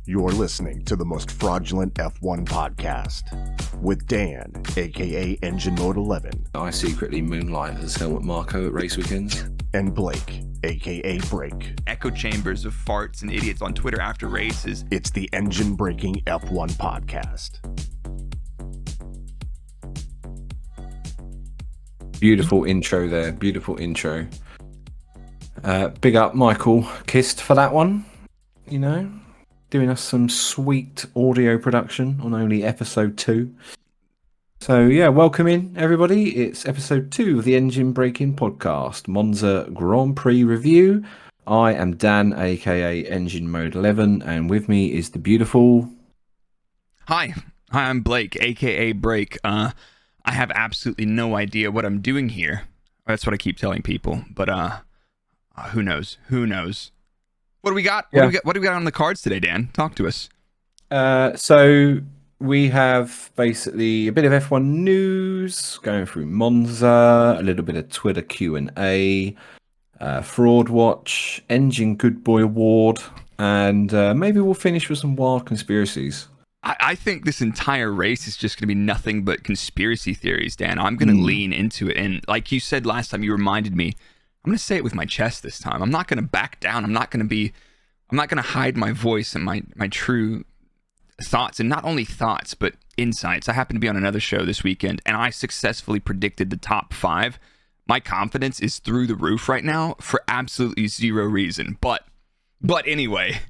You're listening to the most fraudulent F1 podcast with Dan, aka Engine Mode 11. I secretly moonlight as Helmut Marko at race weekends. And Blake, aka Brrrake. Echo chambers of farts and idiots on Twitter after races. It's the Engine Breaking F1 podcast. Beautiful intro there, beautiful intro. Big up Michael Kist for that one, you know, doing us some sweet audio production on only episode 2. So yeah, welcome in everybody. It's episode 2 of the Engine Breaking podcast, Monza Grand Prix review. I am Dan, aka Engine Mode 11, and with me is the beautiful... Hi, I'm Blake, aka Brrrake. I have absolutely no idea what I'm doing here. That's what I keep telling people, but who knows? Who knows? What do we got? Yeah. What do we got on the cards today, Dan? Talk to us. So we have basically a bit of F1 news going through Monza, a little bit of Twitter Q&A, Fraud Watch, Engine Good Boy Award, and maybe we'll finish with some wild conspiracies. I think this entire race is just going to be nothing but conspiracy theories, Dan. I'm going to lean into it. And like you said last time, you reminded me, I'm going to say it with my chest this time. I'm not going to back down. I'm not going to hide my voice and my true thoughts, and not only thoughts, but insights. I happened to be on another show this weekend, and I successfully predicted the top 5. My confidence is through the roof right now for absolutely zero reason. But anyway.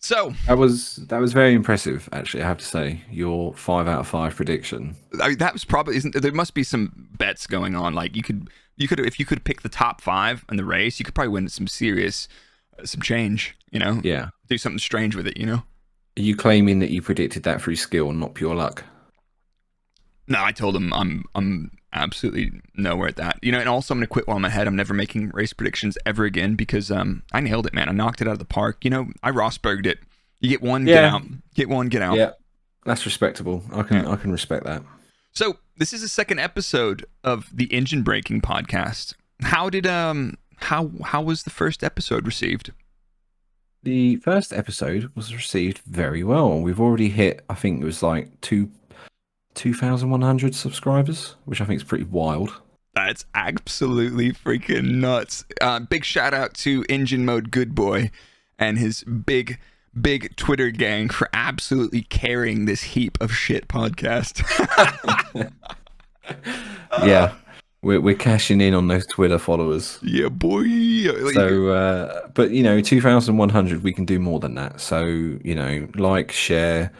So that was very impressive, actually. I have to say, your 5 out of 5 prediction. That was probably there must be some bets going on. Like you could if you could pick the top 5 in the race, you could probably win some change. You know, yeah, do something strange with it. You know, are you claiming that you predicted that through skill and not pure luck? No, I told him I'm absolutely nowhere at that. You know, and also I'm going to quit while I'm ahead. I'm never making race predictions ever again because I nailed it, man. I knocked it out of the park. You know, I Rosberged it. You get one, get out. Get one, get out. Yeah, that's respectable. I can respect that. So this is the second episode of the Engine Breaking podcast. How did how was the first episode received? The first episode was received very well. We've already hit, I think it was like 2,100 subscribers, which I think is pretty wild. That's absolutely freaking nuts. Big shout out to Engine Mode Good Boy and his big Twitter gang for absolutely carrying this heap of shit podcast. Yeah, we're cashing in on those Twitter followers. Yeah, boy. So, but you know, 2,100, we can do more than that. So, you know, like, share,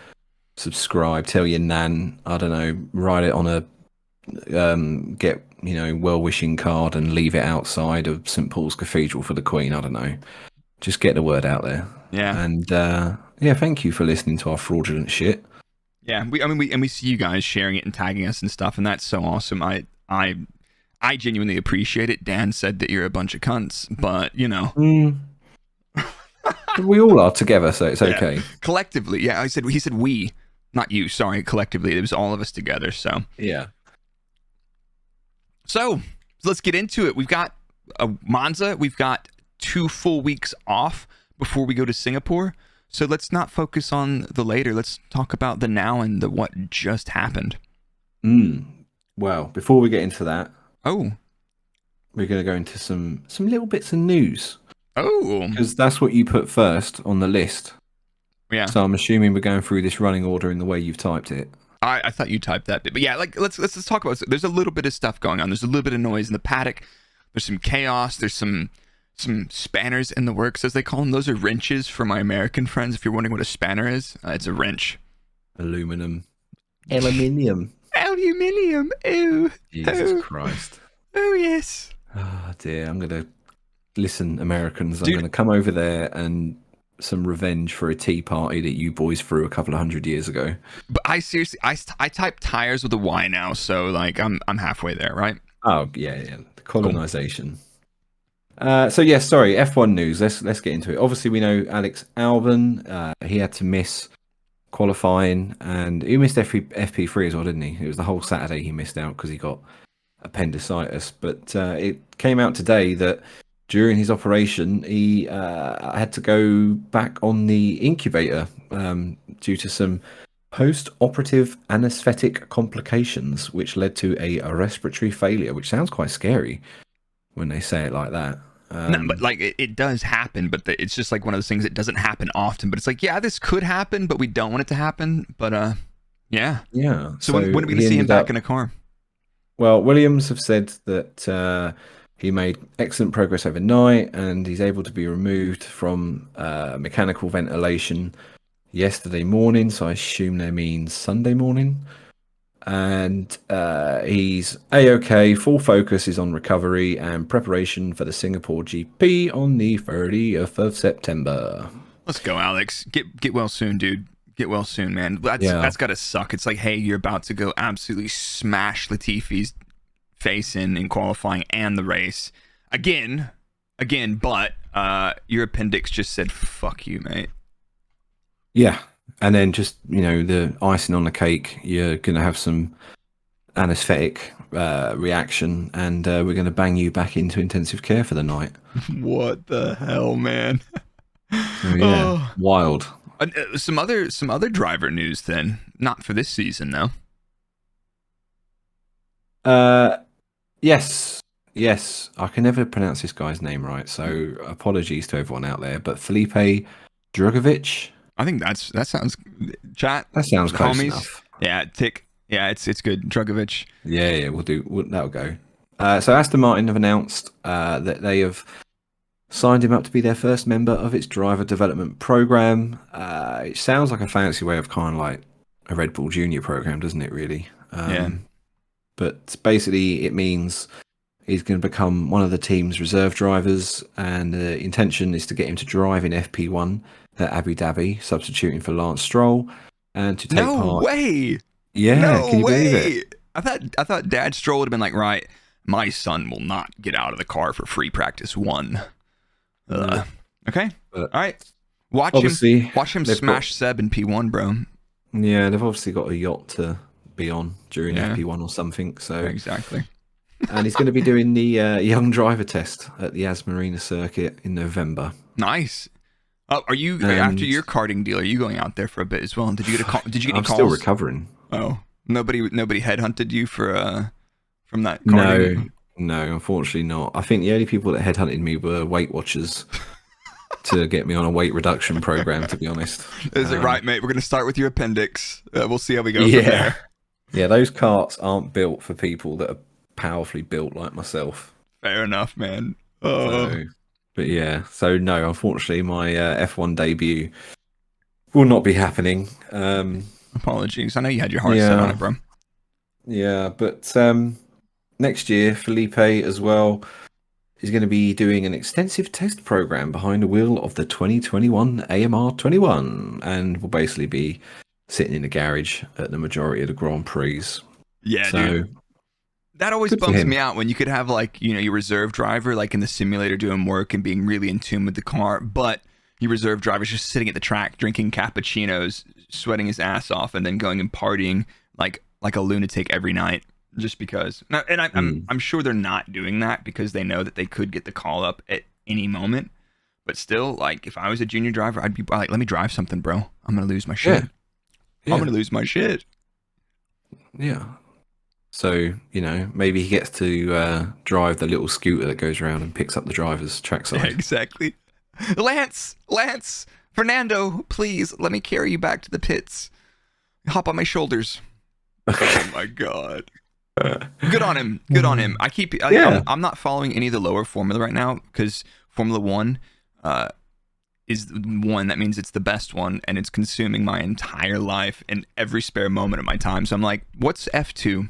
subscribe, tell your nan, I don't know, write it on a get, you know, well-wishing card and leave it outside of St. Paul's Cathedral for the Queen. I don't know, just get the word out there. Yeah. And yeah, thank you for listening to our fraudulent shit. Yeah, we see you guys sharing it and tagging us and stuff, and that's so awesome. I genuinely appreciate it. Dan said that you're a bunch of cunts, but you know. We all are together, so it's okay. Yeah. Collectively, yeah. He said we, not you. Sorry, collectively, it was all of us together. So yeah. So let's get into it. We've got Monza. We've got 2 full weeks off before we go to Singapore. So let's not focus on the later. Let's talk about the now and the what just happened. Well, before we get into that, we're going to go into some little bits of news. Oh, because that's what you put first on the list. Yeah. So I'm assuming we're going through this running order in the way you've typed it. I thought you typed that bit, but yeah, like let's talk about it. There's a little bit of stuff going on. There's a little bit of noise in the paddock. There's some chaos. There's some spanners in the works, as they call them. Those are wrenches for my American friends. If you're wondering what a spanner is, it's a wrench. Aluminium. Aluminium. Oh, Jesus Christ. Oh yes. Oh dear. I'm gonna listen, Americans. I'm gonna come over there and some revenge for a tea party that you boys threw a couple of 100 years ago. But I seriously, I type tires with a Y now, so like I'm halfway there, right? Oh yeah. The colonization. Cool. So yes, sorry, F1 news. Let's get into it. Obviously, we know Alex Albon. He had to miss qualifying, and he missed FP3 as well, didn't he? It was the whole Saturday he missed out because he got appendicitis. But it came out today that during his operation, he had to go back on the incubator due to some post-operative anesthetic complications, which led to a respiratory failure, which sounds quite scary when they say it like that. No, but like it does happen, but it's just like one of those things that doesn't happen often. But it's like, yeah, this could happen, but we don't want it to happen. But yeah. So when are we going to see him back in a car? Well, Williams have said that he made excellent progress overnight, and he's able to be removed from mechanical ventilation yesterday morning. So I assume that means Sunday morning. And he's A-OK. Full focus is on recovery and preparation for the Singapore GP on the 30th of September. Let's go, Alex. Get well soon, dude. Get well soon, man. That's got to suck. It's like, hey, you're about to go absolutely smash Latifi's face in qualifying and the race. Again, but your appendix just said, fuck you, mate. Yeah. And then just, the icing on the cake, you're going to have some anesthetic reaction, and we're going to bang you back into intensive care for the night. What the hell, man? So, yeah, wild. Some other driver news then. Not for this season, though. Yes. I can never pronounce this guy's name right, so apologies to everyone out there. But Felipe Drugovich. I think that sounds chat. That sounds close homies. Enough. Yeah, tick. Yeah, it's good. Drugovich. Yeah, that'll go. So Aston Martin have announced that they have signed him up to be their first member of its driver development program. It sounds like a fancy way of kind of like a Red Bull Junior program, doesn't it? Really? Yeah. But basically, it means he's going to become one of the team's reserve drivers, and the intention is to get him to drive in FP1 at Abu Dhabi, substituting for Lance Stroll, and to take part. No way! Yeah, can you believe it? I thought Dad Stroll would have been like, right, my son will not get out of the car for free practice 1. Okay, all right. Watch him smash Seb in P1, bro. Yeah, they've obviously got a yacht to be on during FP1 or something. So exactly. And he's going to be doing the young driver test at the Yas Marina circuit in November. Nice. Are you after your karting deal? Are you going out there for a bit as well? Did you get a call? Did you get any calls? I'm still recovering. Oh, nobody headhunted you for from that karting? No, unfortunately not. I think the only people that headhunted me were Weight Watchers to get me on a weight reduction program. To be honest, is it right, mate? We're going to start with your appendix. We'll see how we go from there. Yeah, those carts aren't built for people that are powerfully built like myself. Fair enough, man. Oh. So no, unfortunately, my F1 debut will not be happening. Apologies. I know you had your heart set on it, bro. Yeah, but next year, Felipe as well is going to be doing an extensive test program behind the wheel of the 2021 AMR 21, and will basically be sitting in the garage at the majority of the Grand Prix. Yeah, dude. That always bums me out when you could have your reserve driver in the simulator doing work and being really in tune with the car, but your reserve driver's just sitting at the track drinking cappuccinos, sweating his ass off, and then going and partying like a lunatic every night just because. Now, and I'm sure they're not doing that because they know that they could get the call up at any moment. But still, if I was a junior driver, I'd be like, let me drive something, bro. I'm gonna lose my shit. Yeah. I'm gonna lose my shit. Yeah. So, maybe he gets to drive the little scooter that goes around and picks up the driver's trackside. Yeah, exactly. Lance, Fernando, please let me carry you back to the pits. Hop on my shoulders. Oh my God. Good on him. I'm not following any of the lower formula right now because Formula 1 is the one that means it's the best one, and it's consuming my entire life and every spare moment of my time. So I'm like, what's F2?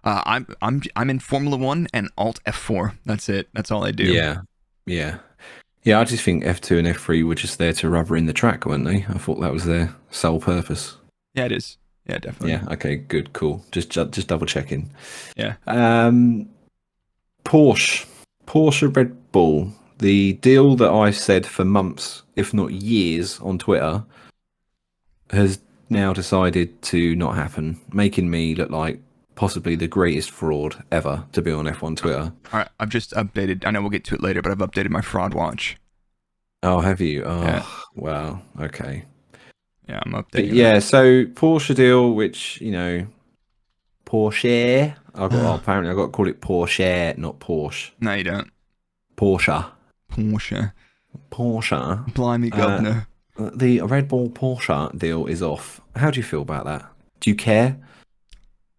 I'm in Formula 1 and Alt F4. That's it. That's all I do. Yeah. I just think F2 and F3 were just there to rubber in the track, weren't they? I thought that was their sole purpose. Yeah, it is. Yeah, definitely. Yeah. Okay. Good. Cool. Just double checking. Yeah. Porsche Red Bull. The deal that I said for months, if not years, on Twitter has now decided to not happen, making me look like possibly the greatest fraud ever to be on F1 Twitter. All right, I've just updated. I know we'll get to it later, but I've updated my fraud watch. Oh, have you? Oh, Yeah. wow. Okay. Yeah, I'm updating. But yeah, so Porsche deal, which, Porsche. Apparently I've got to call it Porsche, not Porsche. No, you don't. Porsche. Porsche. Blimey, governor. The Red Bull Porsche deal is off. How do you feel about that? Do you care?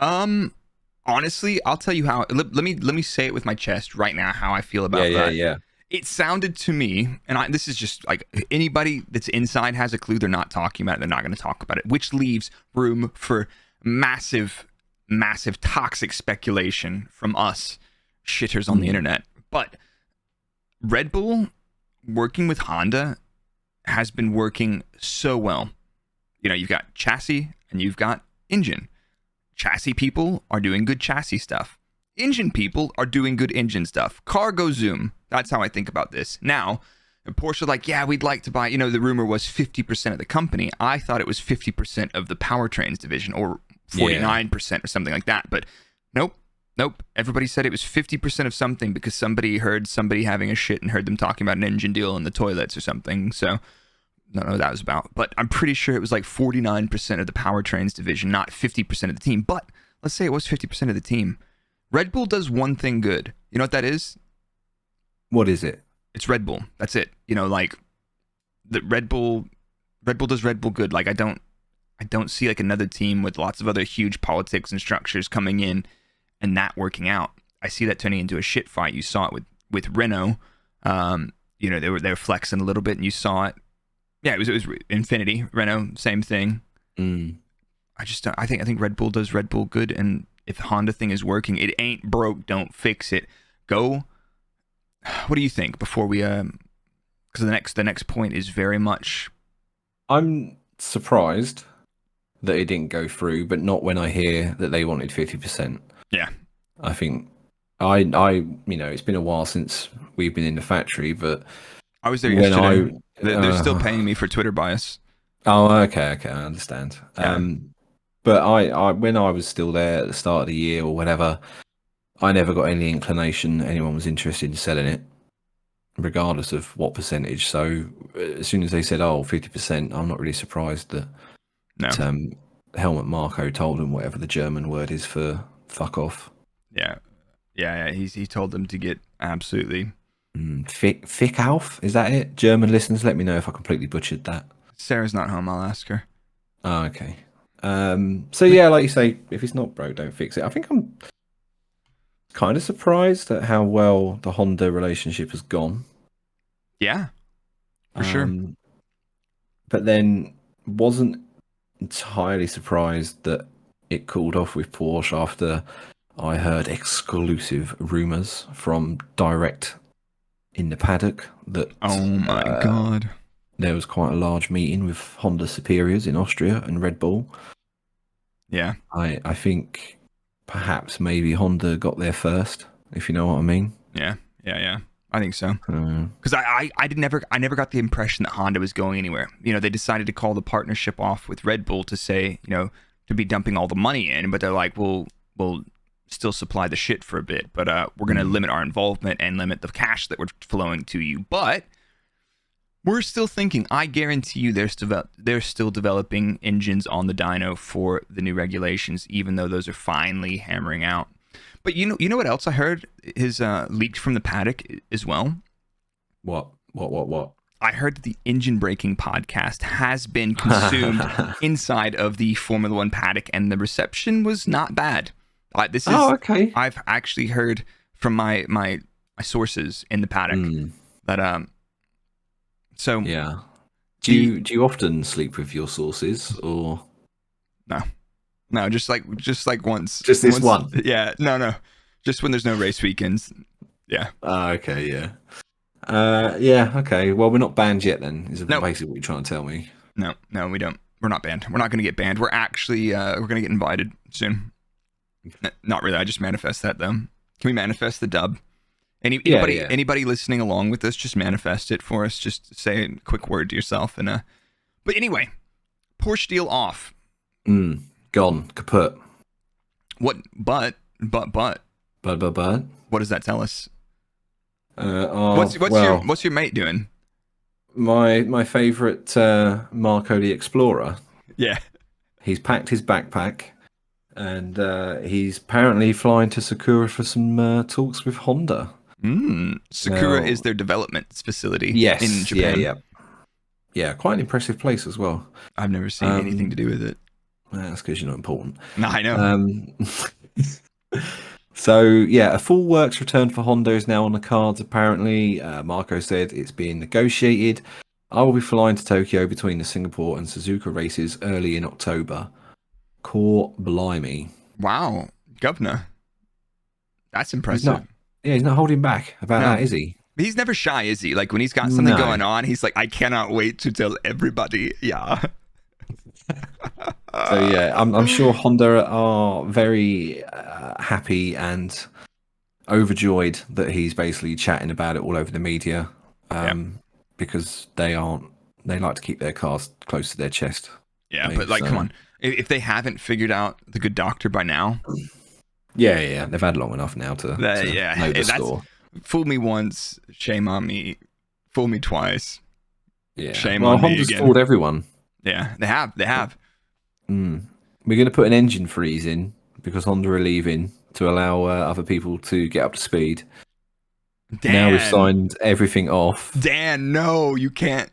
Honestly, I'll tell you how. Let me say it with my chest right now. How I feel about that. Yeah. It sounded to me, and this is just like anybody that's inside has a clue. They're not talking about it. They're not going to talk about it, which leaves room for massive toxic speculation from us shitters on the internet. But Red Bull working with Honda has been working so well. You've got chassis and you've got engine. Chassis people are doing good chassis stuff. Engine people are doing good engine stuff. Car go zoom. That's how I think about this. Now, Porsche like, yeah, we'd like to buy, the rumor was 50% of the company. I thought it was 50% of the powertrains division or 49% or something like that. But nope. Everybody said it was 50% of something because somebody heard somebody having a shit and heard them talking about an engine deal in the toilets or something. So I don't know what that was about. But I'm pretty sure it was like 49% of the powertrains division, not 50% of the team. But let's say it was 50% of the team. Red Bull does one thing good. You know what that is? What is it? It's Red Bull. That's it. Like the Red Bull does Red Bull good. Like I don't see like another team with lots of other huge politics and structures coming in and that working out. I see that turning into a shit fight. You saw it with Renault. They were flexing a little bit, and you saw it. Yeah, it was Infinity, Renault, same thing. I think Red Bull does Red Bull good, and if the Honda thing is working, it ain't broke, don't fix it. Go. What do you think before we because the next point is very much. I'm surprised that it didn't go through, but not when I hear that they wanted 50%. Yeah. I think it's been a while since we've been in the factory, but I was there yesterday. They're still paying me for Twitter bias. Oh, okay, I understand. Yeah. But I when I was still there at the start of the year or whatever, I never got any inclination anyone was interested in selling it, regardless of what percentage. So as soon as they said, 50%, I'm not really surprised that Helmut Marko told them whatever the German word is for fuck off. Yeah. He told them to get absolutely fick auf. Is that it? German listeners, let me know if I completely butchered that. Sarah's not home. I'll ask her. Oh, okay. So yeah, like you say, if it's not broke, don't fix it. I think I'm kind of surprised at how well the Honda relationship has gone. Yeah, for sure. But then wasn't entirely surprised that it cooled off with Porsche after I heard exclusive rumors from direct in the paddock that oh my god, there was quite a large meeting with Honda superiors in Austria and Red Bull. Yeah, I think perhaps maybe Honda got there first, if you know what I mean. Yeah. I think so. Because I never got the impression that Honda was going anywhere. They decided to call the partnership off with Red Bull to say, to be dumping all the money in, but they're like, we'll still supply the shit for a bit, but we're going to limit our involvement and limit the cash that we're flowing to you. But we're still thinking, I guarantee you they're still developing engines on the dyno for the new regulations, even though those are finally hammering out. But you know what else I heard is leaked from the paddock as well? What? I heard that the engine braking podcast has been consumed inside of the Formula One paddock, and the reception was not bad. Okay. I've actually heard from my sources in the paddock that So yeah. Do you often sleep with your sources or no? Just like once. Just this one. Yeah. No. Just when there's no race weekends. Yeah. Okay. Yeah. Yeah. Okay. Well, we're not banned yet. Then is basically what you're trying to tell me? No, we don't. We're not banned. We're not going to get banned. We're actually we're going to get invited soon. Not really. I just manifest that though. Can we manifest the dub? Anybody listening along with us, just manifest it for us. Just say a quick word to yourself. And but anyway, Porsche deal off. Gone kaput. What? But. But. What does that tell us? What's What's your mate doing? my favourite Marco the Explorer? Yeah. He's packed his backpack, and he's apparently flying to Sakura for some talks with Honda. Sakura Now- is their development facility Yes, in Japan. Yeah, quite an impressive place as well. I've never seen anything to do with it. That's because you're not important. No, I know. So, yeah, a full works return for Honda is now on the cards, apparently. Marco said it's being negotiated. I will be flying to Tokyo between the Singapore and Suzuka races early in October. Core blimey. Wow, governor. That's impressive. He's not holding back about that, is he? He's never shy, is he? Like when he's got something No. going on, he's like, I cannot wait to tell everybody. Yeah. So yeah, I'm sure Honda are very happy and overjoyed that he's basically chatting about it all over the media, because they like to keep their cars close to their chest. Yeah, but like, come on, if they haven't figured out the Good Doctor by now, yeah, they've had long enough now to know the score. Fool me once, shame on me. Fool me twice, shame on Honda's me again. fooled everyone. Yeah, they have. We're going to put an engine freeze in because Honda are leaving to allow other people to get up to speed. Dan, now we've signed everything off. Dan, no, you can't.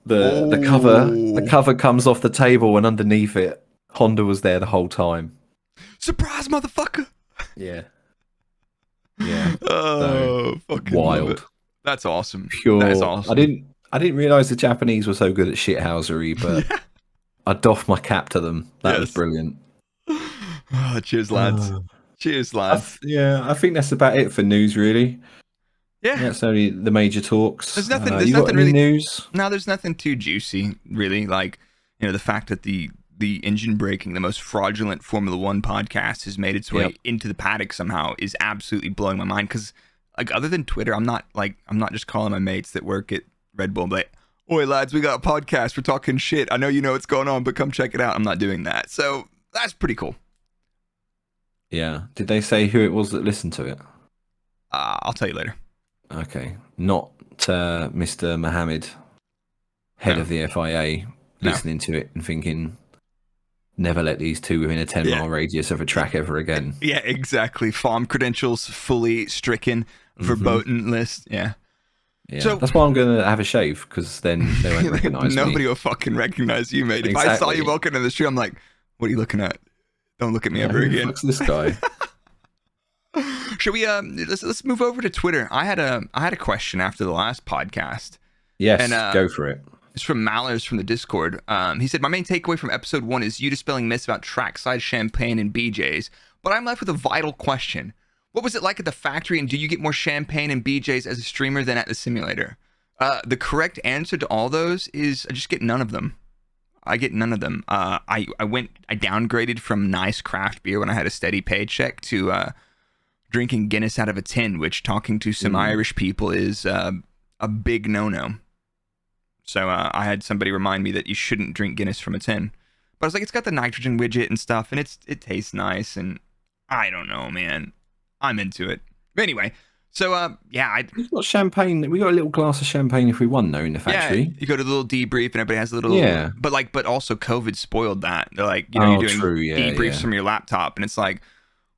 The cover comes off the table, and underneath it, Honda was there the whole time. Surprise, motherfucker! Yeah. Oh, fucking wild. That's awesome. Pure. That's awesome. I didn't realize the Japanese were so good at shithousery, but I doff my cap to them. That was brilliant. Oh, cheers, lads. Cheers, lads. I think that's about it for news, really. Yeah, that's only the major talks. There's nothing. You got any news? No, there's nothing too juicy, really. Like, the fact that the engine braking, the most fraudulent Formula One podcast, has made its way into the paddock somehow is absolutely blowing my mind. Because, like, other than Twitter, I'm not just calling my mates that work at Red Bull, but oi lads, we got a podcast. We're talking shit. I know you know what's going on, but come check it out. I'm not doing that. So that's pretty cool. Yeah. Did they say who it was that listened to it? I'll tell you later. Okay. Not Mr. Mohammed, head of the FIA, listening to it and thinking, never let these two within a 10-mile radius of a track ever again. Yeah, exactly. Farm credentials fully stricken, verboten list. Yeah. Yeah, so, that's why I'm going to have a shave, because then they won't recognize me. Nobody will fucking recognize you, mate. Exactly. If I saw you walking in the street, I'm like, what are you looking at? Don't look at me ever again. What's this guy? Should we let's move over to Twitter. I had a question after the last podcast. Yes, and, go for it. It's from Mallers from the Discord. He said, my main takeaway from episode 1 is you dispelling myths about trackside champagne and BJs, but I'm left with a vital question. What was it like at the factory, and do you get more champagne and BJs as a streamer than at the simulator? The correct answer to all those is I just get none of them. I get none of them. I downgraded from nice craft beer when I had a steady paycheck to drinking Guinness out of a tin, which, talking to some Irish people, is a big no-no. So I had somebody remind me that you shouldn't drink Guinness from a tin. But I was like, it's got the nitrogen widget and stuff, and it tastes nice, and I don't know, man. I'm into it. But anyway, so we've got champagne. We got a little glass of champagne if we won, though, in the factory. Yeah, you go to the little debrief, and everybody has a little. Yeah. But also COVID spoiled that. They're like, you're doing debriefs from your laptop, and it's like,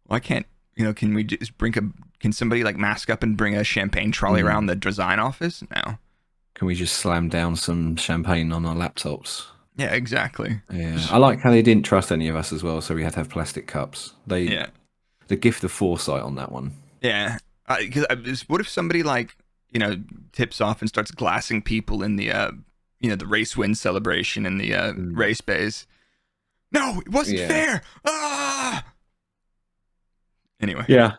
well, I can't. Can we just can somebody like mask up and bring a champagne trolley around the design office? No. Can we just slam down some champagne on our laptops? Yeah, exactly. Yeah, I like how they didn't trust any of us as well, so we had to have plastic cups. The gift of foresight on that one. Yeah, because what if somebody tips off and starts glassing people in the the race win celebration in the race bays? No, it wasn't fair. Ah. Anyway. Yeah.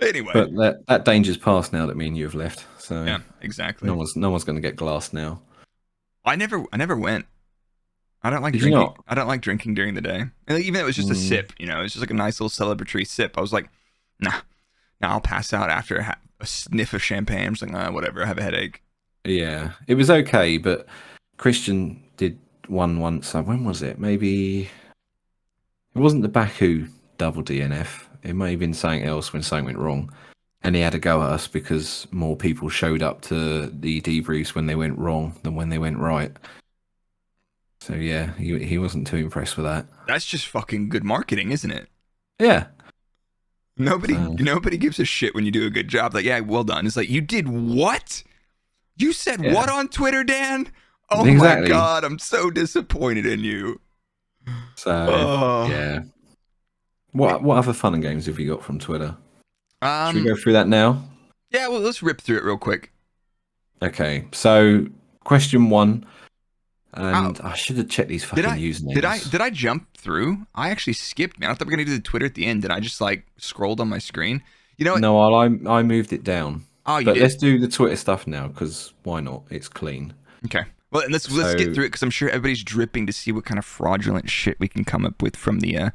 Anyway. But that danger's past now that me and you have left. So yeah, exactly. No one's going to get glassed now. I never went. I don't like drinking. I don't like drinking during the day. And even if it was just a sip, it's just like a nice little celebratory sip. I was like, nah, I'll pass out after a sniff of champagne. I'm just like, whatever, I have a headache. Yeah, it was okay, but Christian did one once. When was it? Maybe it wasn't the Baku double DNF. It may have been something else when something went wrong. And he had a go at us because more people showed up to the debriefs when they went wrong than when they went right. So yeah, he wasn't too impressed with that. That's just fucking good marketing, isn't it? Yeah. Nobody gives a shit when you do a good job. Like, yeah, well done. It's like, you did what? You said what on Twitter, Dan? Oh exactly. my God, I'm so disappointed in you. So yeah. What other fun and games have you got from Twitter? Should we go through that now? Yeah, well, let's rip through it real quick. Okay, so question 1. And I should have checked these fucking usernames. Did I jump through? I actually skipped, man. I thought we were gonna do the Twitter at the end, and I just like scrolled on my screen. You know what? No, I moved it down. Oh, you but did? Let's do the Twitter stuff now, because why not? It's clean. Okay. Well, and let's get through it, because I'm sure everybody's dripping to see what kind of fraudulent shit we can come up with from the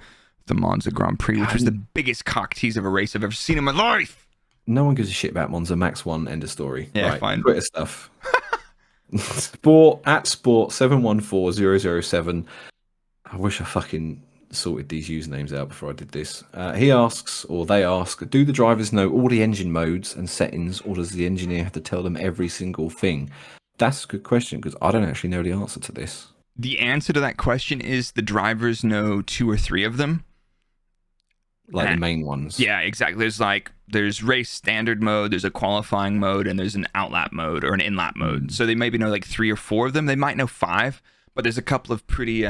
Monza Grand Prix, which was the biggest cock tease of a race I've ever seen in my life. No one gives a shit about Monza. Max 1, end of story. Yeah, fine. Twitter stuff. Sport@sport714007. I wish I fucking sorted these usernames out before I did this. He asks, or they ask, do the drivers know all the engine modes and settings, or does the engineer have to tell them every single thing? That's a good question, because I don't actually know the answer to this. The answer to that question is the drivers know 2 or 3 of them. Like the main ones. Yeah, exactly. There's race standard mode, there's a qualifying mode, and there's an outlap mode or an inlap mode. So they maybe know like 3 or 4 of them. They might know 5, but there's a couple of pretty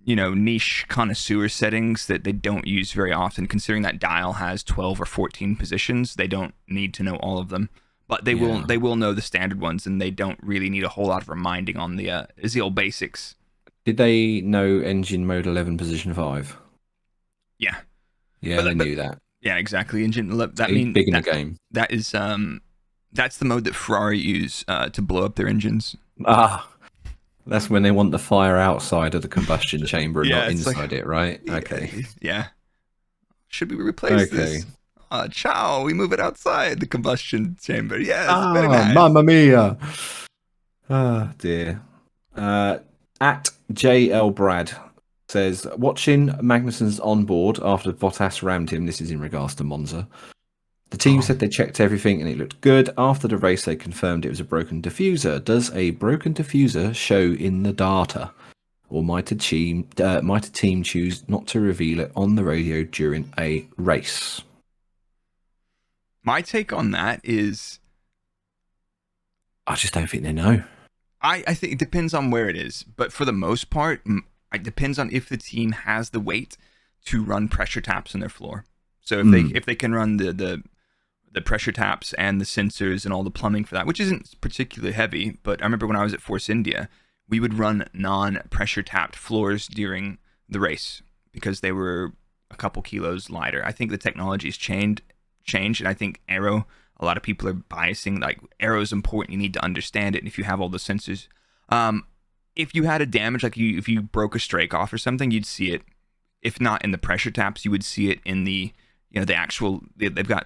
niche connoisseur settings that they don't use very often. Considering that dial has 12 or 14 positions, they don't need to know all of them. But they will know the standard ones, and they don't really need a whole lot of reminding on the old basics. Did they know engine mode 11 position 5? Yeah. Yeah, they knew that. Yeah, exactly. Engine that means big in the game. That is that's the mode that Ferrari use to blow up their engines. That's when they want the fire outside of the combustion chamber and not inside it, right? Okay. Yeah. Should we replace this? Ciao, we move it outside the combustion chamber. Yes, very nice. Mamma mia. Dear. At JL Brad says, watching Magnussen's onboard after Bottas rammed him, this is in regards to Monza. The team said they checked everything and it looked good. After the race, they confirmed it was a broken diffuser. Does a broken diffuser show in the data? Or might a team choose not to reveal it on the radio during a race? My take on that is, I just don't think they know. I think it depends on where it is. But for the most part, it depends on if the team has the weight to run pressure taps in their floor. So if they can run the pressure taps and the sensors and all the plumbing for that, which isn't particularly heavy, but I remember when I was at Force India, we would run non-pressure tapped floors during the race because they were a couple kilos lighter. I think the technology's changed, and I think aero, a lot of people are biasing, like aero is important, you need to understand it, and if you have all the sensors. If you had a damage, like if you broke a strake off or something, you'd see it. If not in the pressure taps, you would see it in the actual, they've got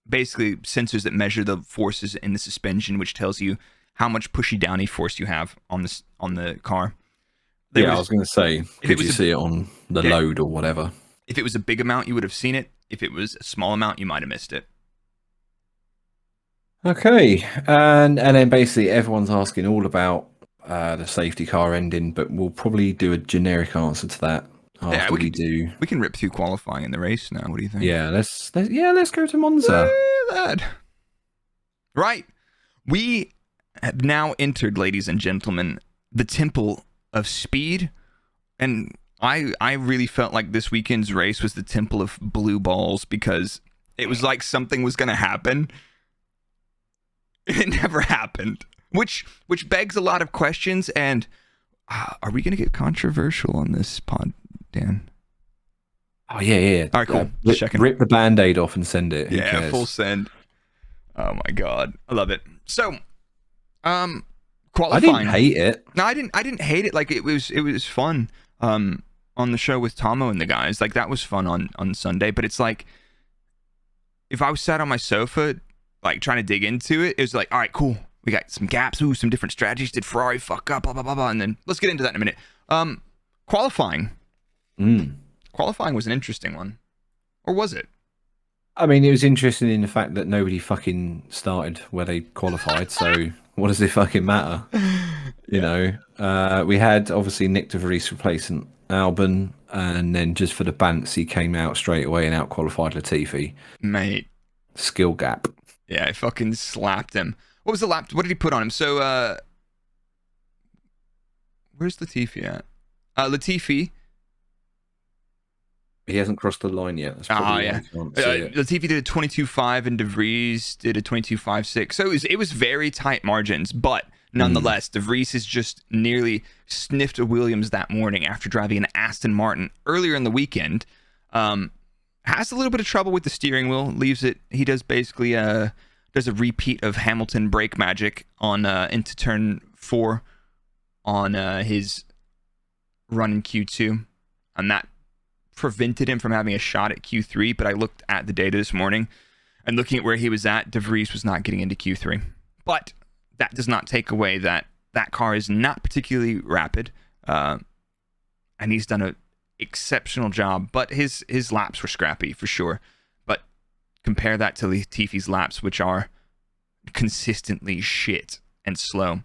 basically sensors that measure the forces in the suspension, which tells you how much pushy downy force you have on the car. I was going to say, could you see it on the load or whatever? If it was a big amount, you would have seen it. If it was a small amount, you might have missed it. Okay, and then basically everyone's asking all about the safety car ending, but we'll probably do a generic answer to that after we do. We can rip through qualifying in the race now. What do you think? Yeah, let's go to Monza. Right, we have now entered, ladies and gentlemen, the temple of speed, and I really felt like this weekend's race was the temple of blue balls because it was like something was going to happen. It never happened, which begs a lot of questions. And are we going to get controversial on this pod, Dan? Oh yeah. All right, cool. Rip the Band-Aid off and send it. Who Yeah, cares? full send. Oh my god, I love it. So, qualifying. I didn't hate it. No, I didn't hate it. Like it was fun. On the show with Tomo and the guys, like that was fun on Sunday. But it's like, if I was sat on my sofa, like trying to dig into it, it was like, all right, cool. We got some gaps. Ooh, some different strategies. Did Ferrari fuck up? Blah blah blah blah. And then let's get into that in a minute. Qualifying. Qualifying was an interesting one. Or was it? I mean, it was interesting in the fact that nobody fucking started where they qualified. So what does it fucking matter? You know, we had obviously Nick de Vries replacing Albon, and then just for the bants, he came out straight away and out qualified Latifi. Mate. Skill gap. Yeah, I fucking slapped him. What was the lap? What did he put on him? So, where's Latifi at? Latifi. He hasn't crossed the line yet. That's probably yeah. why you can't see it. Latifi did a 22.5 and De Vries did a 22.56. So it was very tight margins, but nonetheless, De Vries has just nearly sniffed a Williams that morning after driving an Aston Martin earlier in the weekend. Has a little bit of trouble with the steering wheel, leaves it. He does basically does a repeat of Hamilton brake magic on into turn 4 on his run in Q2, and that prevented him from having a shot at Q3. But I looked at the data this morning, and looking at where he was at, De Vries was not getting into Q3. But that does not take away that car is not particularly rapid, and he's done an exceptional job. But his laps were scrappy for sure. But compare that to Latifi's laps, which are consistently shit and slow.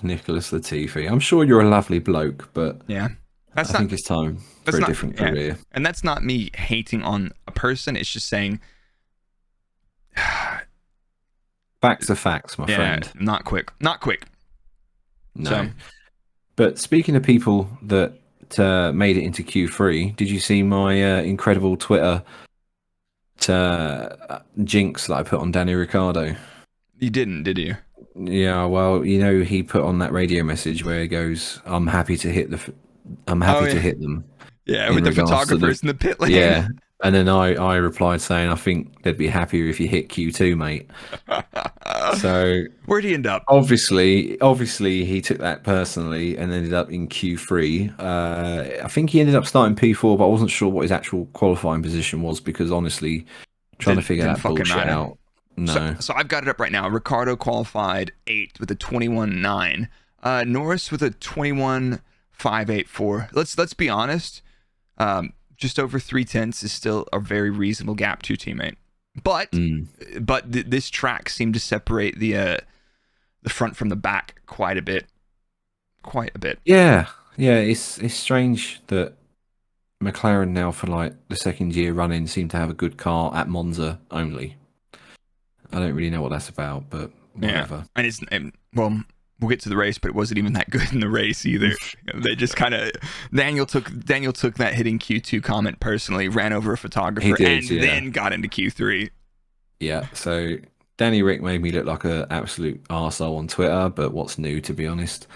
Nicholas Latifi. I'm sure you're a lovely bloke, but yeah, I think it's time for a different career. And that's not me hating on a person. It's just saying facts are facts, my friend. Not quick. No. So, but speaking of people that made it into Q3, did you see my incredible Twitter jinx that I put on Danny Ricciardo? You didn't, did you? Yeah, well, you know, he put on that radio message where he goes, "I'm happy to hit to hit them." Yeah, with the photographers in the pit lane. Yeah, and then I replied saying, "I think they'd be happier if you hit Q2, mate." So where'd he end up? Obviously, he took that personally and ended up in Q3. I think he ended up starting P4, but I wasn't sure what his actual qualifying position was because honestly, trying to figure that bullshit out. No. So I've got it up right now. Ricciardo qualified 8th with a 21.9. Norris with a 21.584. Let's be honest. Just over 3/10 is still a very reasonable gap to teammate. But this track seemed to separate the front from the back quite a bit. Yeah, it's strange that McLaren now for like the second year running seem to have a good car at Monza only. I don't really know what that's about, but whatever. Yeah. Well, we'll get to the race, but it wasn't even that good in the race either. They just kind of Daniel took that hitting Q2 comment personally, ran over a photographer, then got into Q3. Yeah, so Danny Rick made me look like an absolute arsehole on Twitter, but what's new, to be honest.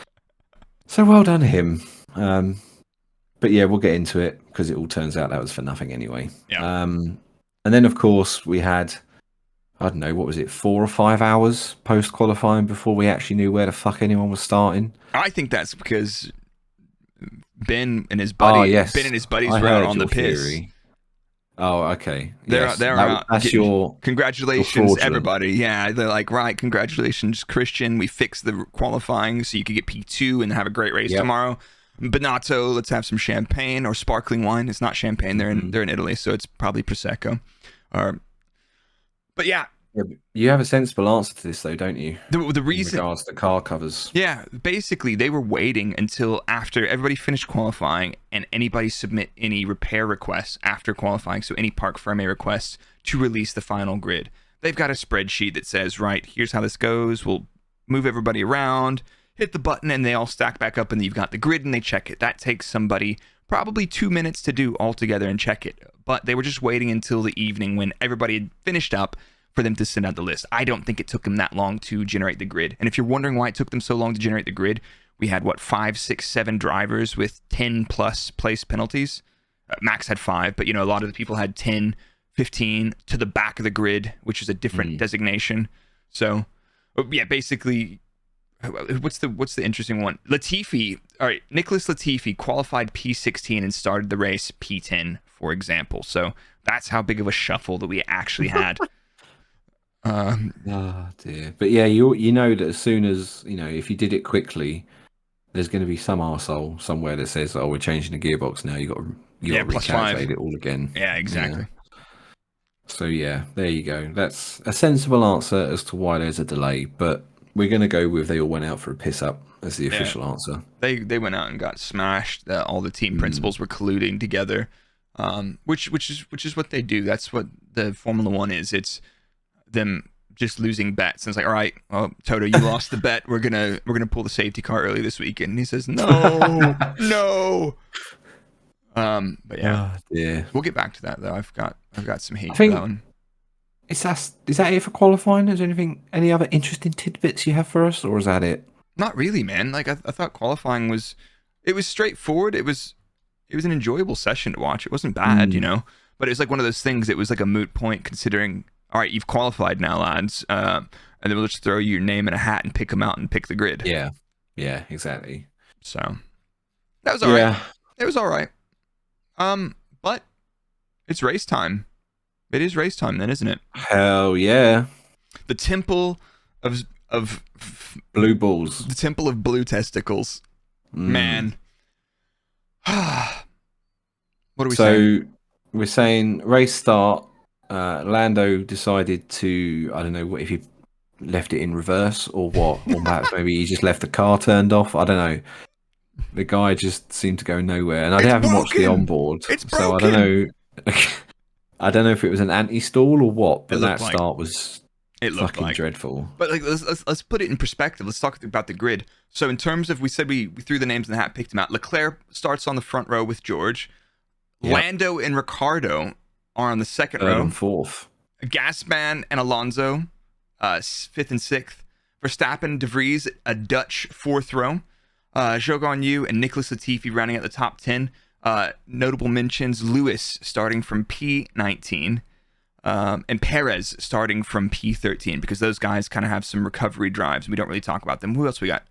So well done him. But yeah, we'll get into it because it all turns out that was for nothing anyway. Yeah. And then of course we had, I don't know, what was it, 4 or 5 hours post qualifying before we actually knew where the fuck anyone was starting. I think that's because Ben and his buddies were out on the piss. Theory. Oh, okay. They're out. That's congratulations, everybody. Yeah, they're like, right, congratulations, Christian. We fixed the qualifying so you could get P2 and have a great race tomorrow. Benato, let's have some champagne or sparkling wine. It's not champagne. They're in Italy, so it's probably prosecco. But yeah. You have a sensible answer to this, though, don't you? The reason, in regards to car covers. Yeah, basically, they were waiting until after everybody finished qualifying and anybody submit any repair requests after qualifying, so any Parc Fermé requests to release the final grid. They've got a spreadsheet that says, right, here's how this goes. We'll move everybody around, hit the button, and they all stack back up, and you've got the grid, and they check it. That takes somebody probably 2 minutes to do altogether and check it. But they were just waiting until the evening when everybody had finished up for them to send out the list. I don't think it took them that long to generate the grid. And if you're wondering why it took them so long to generate the grid, we had, 5, 6, 7 drivers with 10 plus place penalties. Max had 5, but, a lot of the people had 10, 15 to the back of the grid, which is a different designation. So, yeah, basically, what's the interesting one? Latifi, all right, Nicholas Latifi qualified P16 and started the race P10, for example. So that's how big of a shuffle that we actually had. Oh dear. But yeah, you know that as soon as, if you did it quickly, there's going to be some arsehole somewhere that says, "Oh, we're changing the gearbox now. You got to plus recalculate 5. it all again." Yeah, exactly. So yeah, there you go. That's a sensible answer as to why there's a delay, but we're going to go with they all went out for a piss up as the official answer. They went out and got smashed. All the team principals were colluding together, which is what they do. That's what the Formula One is. It's them just losing bets. And it's like, all right, well, Toto, you lost the bet. We're gonna pull the safety car early this weekend. And he says, no, no. But yeah, we'll get back to that though. I've got some hate for that one. Is that it for qualifying? Is there any other interesting tidbits you have for us, or is that it? Not really, man. Like I thought qualifying was straightforward. It was an enjoyable session to watch. It wasn't bad, but it was like one of those things. It was like a moot point considering, all right, you've qualified now, lads, and then we'll just throw you your name in a hat and pick them out and pick the grid. Yeah, exactly. So that was all right. It was all right. But it's race time. It is race time then, isn't it? Hell yeah. The temple of blue balls. The temple of blue testicles. Man. What are we saying? So we're saying race start. Lando decided to, I don't know if he left it in reverse or what, or perhaps maybe he just left the car turned off. I don't know. The guy just seemed to go nowhere, and I haven't watched the onboard, so I don't know. I don't know if it was an anti-stall or what, but that start was fucking dreadful. But like, let's put it in perspective. Let's talk about the grid. So in terms of, we said we threw the names in the hat, picked them out. Leclerc starts on the front row with George. Yep. Lando and Ricciardo are on the second row. And fourth. Gasman and Alonso, 5th and 6th. Verstappen, De Vries, a Dutch 4th row. Zhou Guanyu and Nicholas Latifi rounding out the top 10. Notable mentions: Lewis starting from P19, and Perez starting from P13, because those guys kind of have some recovery drives. We don't really talk about them. Who else we got?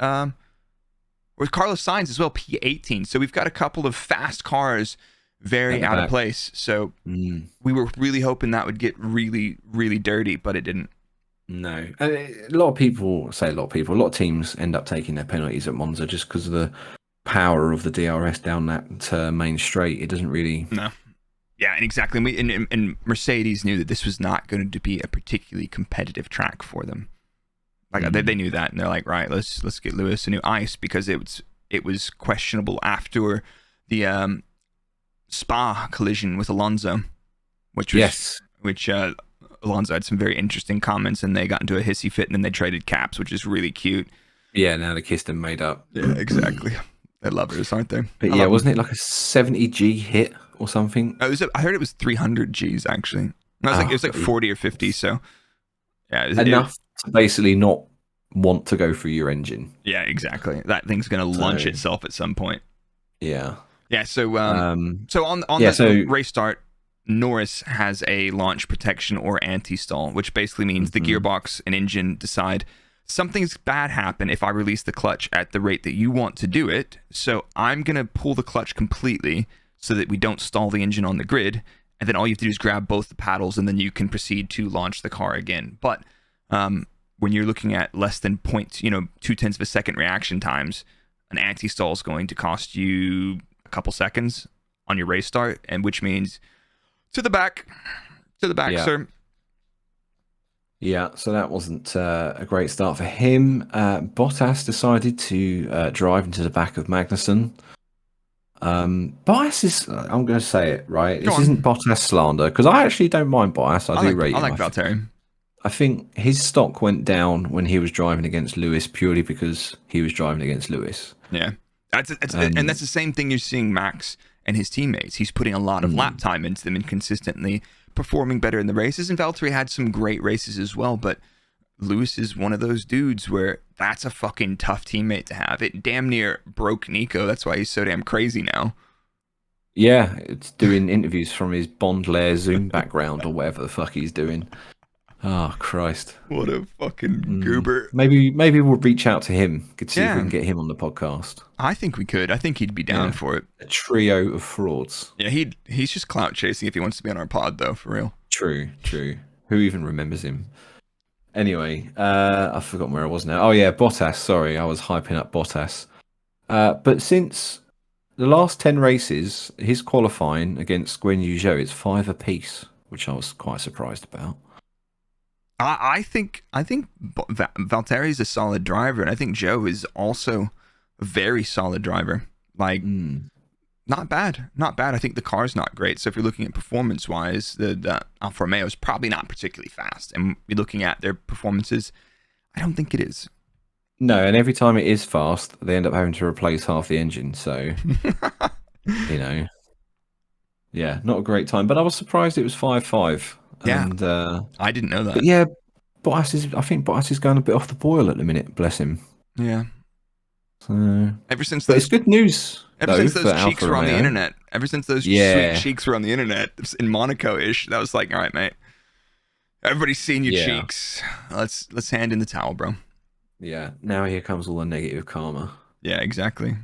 With Carlos Sainz as well, P18. So we've got a couple of fast cars very out of place. So we were really hoping that would get really, really dirty, but it didn't. No. A lot of teams end up taking their penalties at Monza just because of the power of the DRS down that main straight. It doesn't really... No. Yeah, and exactly. And Mercedes knew that this was not going to be a particularly competitive track for them. Like they knew that, and they're like, right, let's get Lewis a new ice, because it was questionable after the Spa collision with Alonso, which Alonso had some very interesting comments, and they got into a hissy fit, and then they traded caps, which is really cute. Yeah, now they kissed and made up. Yeah, exactly. They're lovers, aren't they? But yeah, wasn't it like a 70G hit or something? I heard it was 300 Gs actually. It was like 40 or 50. So yeah, enough to basically not want to go through your engine. Yeah, exactly. That thing's gonna launch itself at some point. Yeah. Yeah. So on the race start, Norris has a launch protection or anti-stall, which basically means the gearbox and engine decide something's bad happen if I release the clutch at the rate that you want to do it. So I'm going to pull the clutch completely so that we don't stall the engine on the grid. And then all you have to do is grab both the paddles, and then you can proceed to launch the car again. But when you're looking at less than 0.2 of a second reaction times, an anti-stall is going to cost you a couple seconds on your race start, and which means to the back, sir. Yeah, so that wasn't a great start for him. Bottas decided to drive into the back of Magnussen. Bottas is, I'm going to say it, right? This isn't Bottas slander, because I actually don't mind Bottas. I do rate him. I like Valtteri. I think his stock went down when he was driving against Lewis purely because he was driving against Lewis. Yeah. And that's the same thing you're seeing Max and his teammates. He's putting a lot of lap time into them and consistently performing better in the races. And Valtteri had some great races as well, but Lewis is one of those dudes where that's a fucking tough teammate to have. It damn near broke Nico. That's why he's so damn crazy now. Yeah, it's doing interviews from his Bond Lair Zoom background or whatever the fuck he's doing. Oh, Christ. What a fucking goober. Maybe we'll reach out to him. Could see if we can get him on the podcast. I think we could. I think he'd be down for it. A trio of frauds. Yeah, he's just clout chasing if he wants to be on our pod, though, for real. True. Who even remembers him? Anyway, I've forgotten where I was now. Oh, yeah, Bottas. Sorry, I was hyping up Bottas. But since the last 10 races, his qualifying against Guan Yu Zhou, it's 5 apiece, which I was quite surprised about. I think Valtteri's a solid driver, and I think Joe is also a very solid driver. Like, not bad. I think the car's not great. So if you're looking at performance-wise, the Alfa Romeo is probably not particularly fast. And we're looking at their performances, I don't think it is. No, and every time it is fast, they end up having to replace half the engine. So, yeah, not a great time. But I was surprised it was 5-5. Yeah, And, I didn't know that. but yeah, I think Bottas is going a bit off the boil at the minute. Bless him. Yeah. So, Ever since but it's good news. Since those for cheeks Alfa were on the Romeo. internet, sweet cheeks were on the internet in Monaco-ish, that was like, all right, mate. Everybody's seen your cheeks. Let's hand in the towel, bro. Yeah. Now here comes all the negative karma. Yeah, exactly.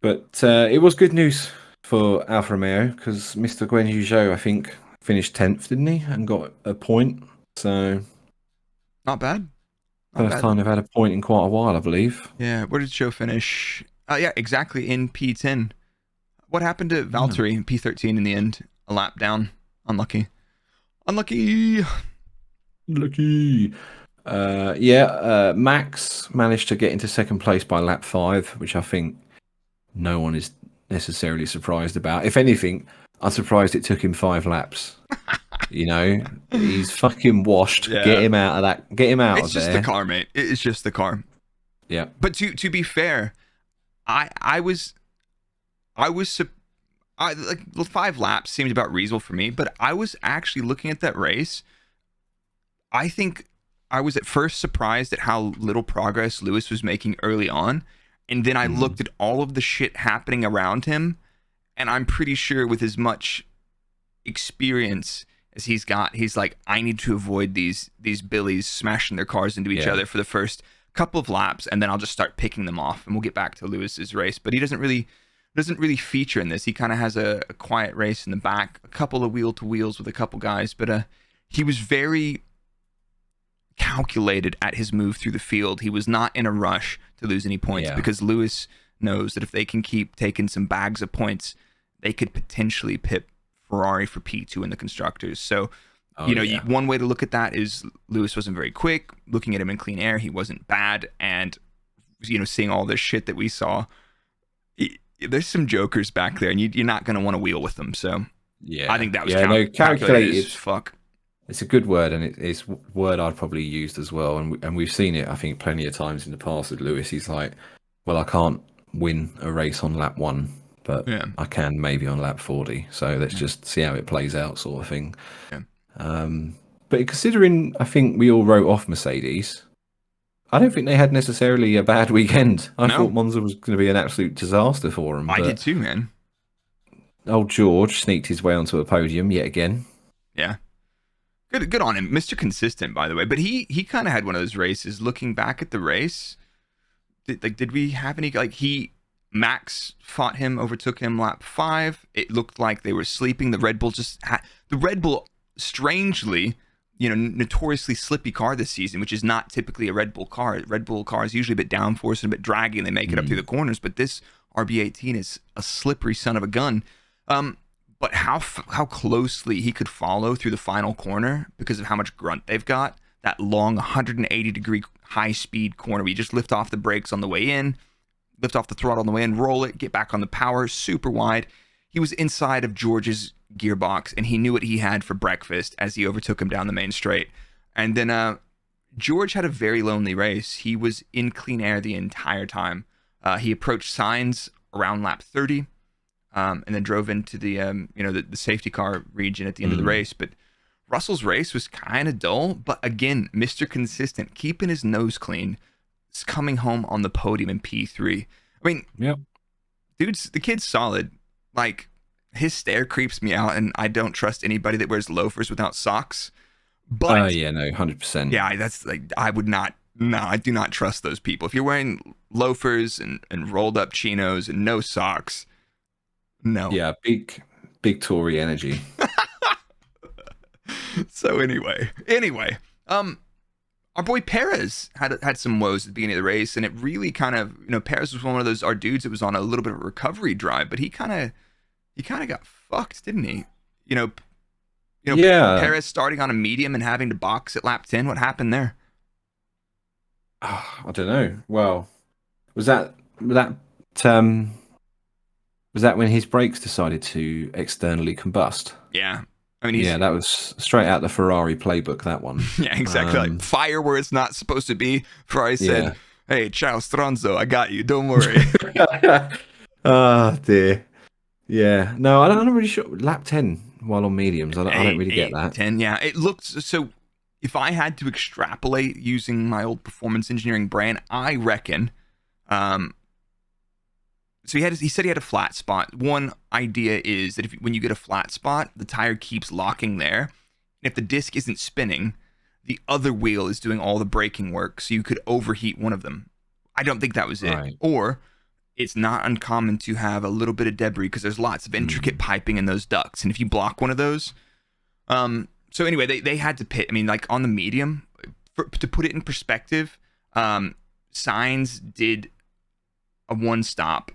But it was good news for Alfa Romeo because Mr. Guan Yu Zhou, I think, finished 10th, didn't he? And got a point. So Not bad. First time they've had a point in quite a while, I believe. Yeah, where did Joe finish? Yeah, exactly, in P10. What happened to Valtteri in P13 in the end? A lap down. Unlucky. Max managed to get into second place by lap 5, which I think no one is necessarily surprised about. If anything, I'm surprised it took him 5 laps. He's fucking washed. Yeah. Get him out of that. Get him out It's of just there. the car, mate. It's just the car. Yeah. But to be fair, I was like 5 laps seemed about reasonable for me, but I was actually looking at that race. I think I was at first surprised at how little progress Lewis was making early on, and then I looked at all of the shit happening around him, and I'm pretty sure with as much experience as he's got, he's like, I need to avoid these billies smashing their cars into each other for the first couple of laps, and then I'll just start picking them off, and we'll get back to Lewis's race. But he doesn't really feature in this. He kind of has a quiet race in the back, a couple of wheel to wheels with a couple guys, but he was very calculated at his move through the field. He was not in a rush to lose any points because Lewis knows that if they can keep taking some bags of points, they could potentially pip Ferrari for P2 in the constructors. So, one way to look at that is Lewis wasn't very quick. Looking at him in clean air, he wasn't bad. And, seeing all this shit that we saw, there's some jokers back there, and you're not going to want to wheel with them. So, I think that was calculated as fuck. It's a good word, and it's a word I'd probably used as well. And we've seen it, I think, plenty of times in the past with Lewis. He's like, well, I can't win a race on lap 1, but I can maybe on lap 40. So let's just see how it plays out, sort of thing. Yeah. But considering, I think we all wrote off Mercedes, I don't think they had necessarily a bad weekend. I thought Monza was going to be an absolute disaster for them. I did too, man. Old George sneaked his way onto a podium yet again. Yeah. Good on him. Mr. Consistent, by the way. But he kind of had one of those races. Looking back at the race, did we have any, Max fought him, overtook him lap 5. It looked like they were sleeping. The Red Bull strangely, notoriously slippy car this season, which is not typically a Red Bull car. Red Bull car is usually a bit downforce and a bit draggy, and they make it up through the corners. But this RB18 is a slippery son of a gun. But how closely he could follow through the final corner because of how much grunt they've got. That long 180-degree high-speed corner. We just lift off the brakes on the way in, lift off the throttle on the way in, roll it, get back on the power, super wide. He was inside of George's gearbox, and he knew what he had for breakfast as he overtook him down the main straight. And then George had a very lonely race. He was in clean air the entire time. He approached Sainz around lap 30. And then drove into the the safety car region at the end of the race. But Russell's race was kind of dull. But again, Mr. Consistent, keeping his nose clean, is coming home on the podium in P3. I mean, the kid's solid. Like, his stare creeps me out, and I don't trust anybody that wears loafers without socks. But 100%. Yeah, that's like, I would not. No, I do not trust those people. If you're wearing loafers and rolled up chinos and no socks. No. Yeah, big Tory energy. So anyway, our boy Perez had some woes at the beginning of the race, and it really kind of, Perez was one of those our dudes that was on a little bit of a recovery drive, but he kind of got fucked, didn't he? Yeah. Perez starting on a medium and having to box at lap 10. What happened there? I don't know. Well, was that um was that when his brakes decided to externally combust? Yeah. I mean, that was straight out the Ferrari playbook, that one. Yeah, exactly. Like fire where it's not supposed to be. Ferrari said, "Hey, ciao, Stronzo, I got you. Don't worry." Oh dear. Yeah. No, I'm not really sure. Lap 10 while on mediums. I don't really get that. 10, yeah. It looks so. If I had to extrapolate using my old performance engineering brain, I reckon. So he said he had a flat spot. One idea is that when you get a flat spot, the tire keeps locking there. And if the disc isn't spinning, the other wheel is doing all the braking work, so you could overheat one of them. I don't think that was it. Right. Or it's not uncommon to have a little bit of debris because there's lots of intricate piping in those ducts. And if you block one of those... So anyway, they had to pit. I mean, like on the medium, to put it in perspective, Sainz did a one-stop.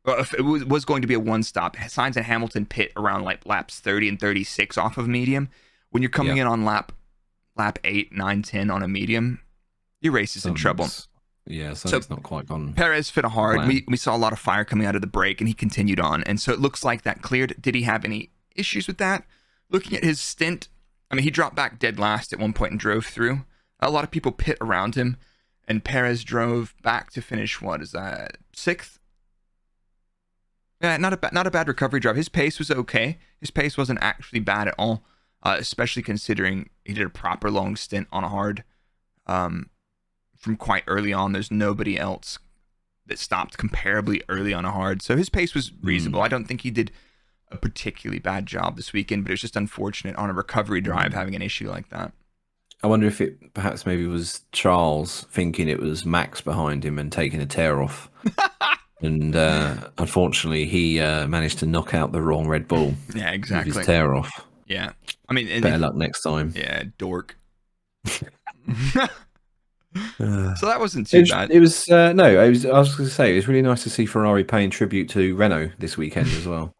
It was going to be a one-stop. Sainz and Hamilton pit around like laps 30 and 36 off of medium. When you're coming in on lap 8, 9, 10 on a medium, your race is in trouble. Yeah, so it's not quite gone. Perez fit hard. We saw a lot of fire coming out of the brake, and he continued on. And so it looks like that cleared. Did he have any issues with that? Looking at his stint, I mean, he dropped back dead last at one point and drove through. A lot of people pit around him, and Perez drove back to finish, what is that, 6th? Yeah, not a bad recovery drive. His pace was okay. His pace wasn't actually bad at all, especially considering he did a proper long stint on a hard from quite early on. There's nobody else that stopped comparably early on a hard. So his pace was reasonable. I don't think he did a particularly bad job this weekend, but it was just unfortunate on a recovery drive having an issue like that. I wonder if it perhaps maybe was Charles thinking it was Max behind him and taking a tear off. And unfortunately, he managed to knock out the wrong Red Bull. Yeah, exactly. With his tear off. Yeah. I mean, better luck next time. Yeah, dork. So that wasn't too bad. It was no. I was going to say it was really nice to see Ferrari paying tribute to Renault this weekend as well.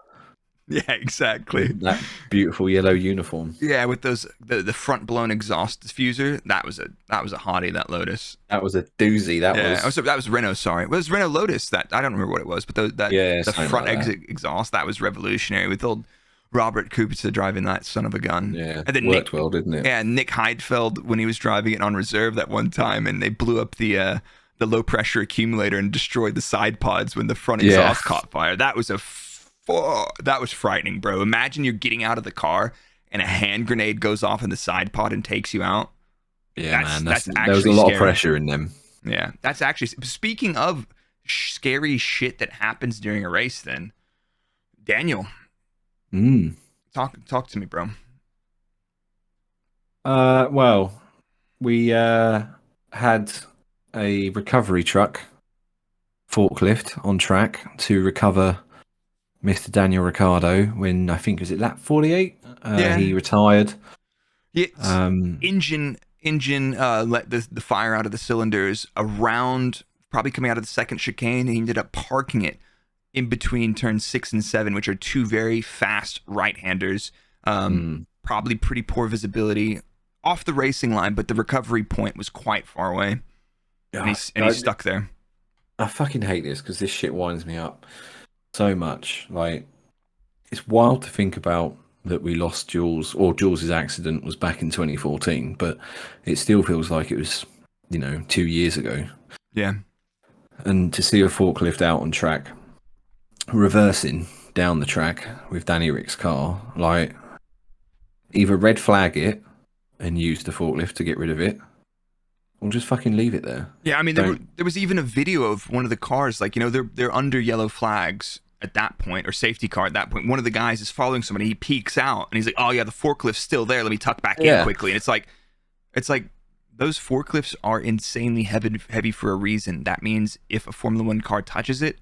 Yeah, exactly. That beautiful yellow uniform. Yeah, with those the front blown exhaust diffuser. That was a hottie. That Lotus. That was a doozy. That was Renault. Sorry, it was Renault Lotus. That I don't remember what it was, but the front exit exhaust that was revolutionary with old Robert Kubica driving that son of a gun. Yeah, and then worked well, didn't it? Yeah, Nick Heidfeld when he was driving it on reserve that one time, and they blew up the low pressure accumulator and destroyed the side pods when the front exhaust caught fire. That was that was frightening, bro. Imagine you're getting out of the car and a hand grenade goes off in the side pod and takes you out. Yeah, that's there was a lot of pressure in them. Yeah, that's actually, speaking of scary shit that happens during a race. Then, Daniel, talk to me, bro. Well, we had a recovery truck forklift on track to recover Mr. Daniel Ricciardo when I think was it lap 48. He retired. Engine let the fire out of the cylinders around, probably coming out of the second chicane. He ended up parking it in between turns 6 and 7, which are two very fast right-handers. Probably pretty poor visibility off the racing line, but the recovery point was quite far away, and he's stuck there. I fucking hate this because this shit winds me up so much. Like, it's wild to think about that we lost Jules, or Jules's accident was back in 2014, but it still feels like it was, 2 years ago. Yeah. And to see a forklift out on track, reversing down the track with Danny Rick's car, like, either red flag it and use the forklift to get rid of it, or just fucking leave it there. Yeah, I mean, there was even a video of one of the cars, like, they're under yellow flags at that point, or safety car at that point. One of the guys is following somebody. He peeks out and he's like, "Oh yeah, the forklift's still there. Let me tuck back in quickly." And it's like those forklifts are insanely heavy for a reason. That means if a Formula One car touches it,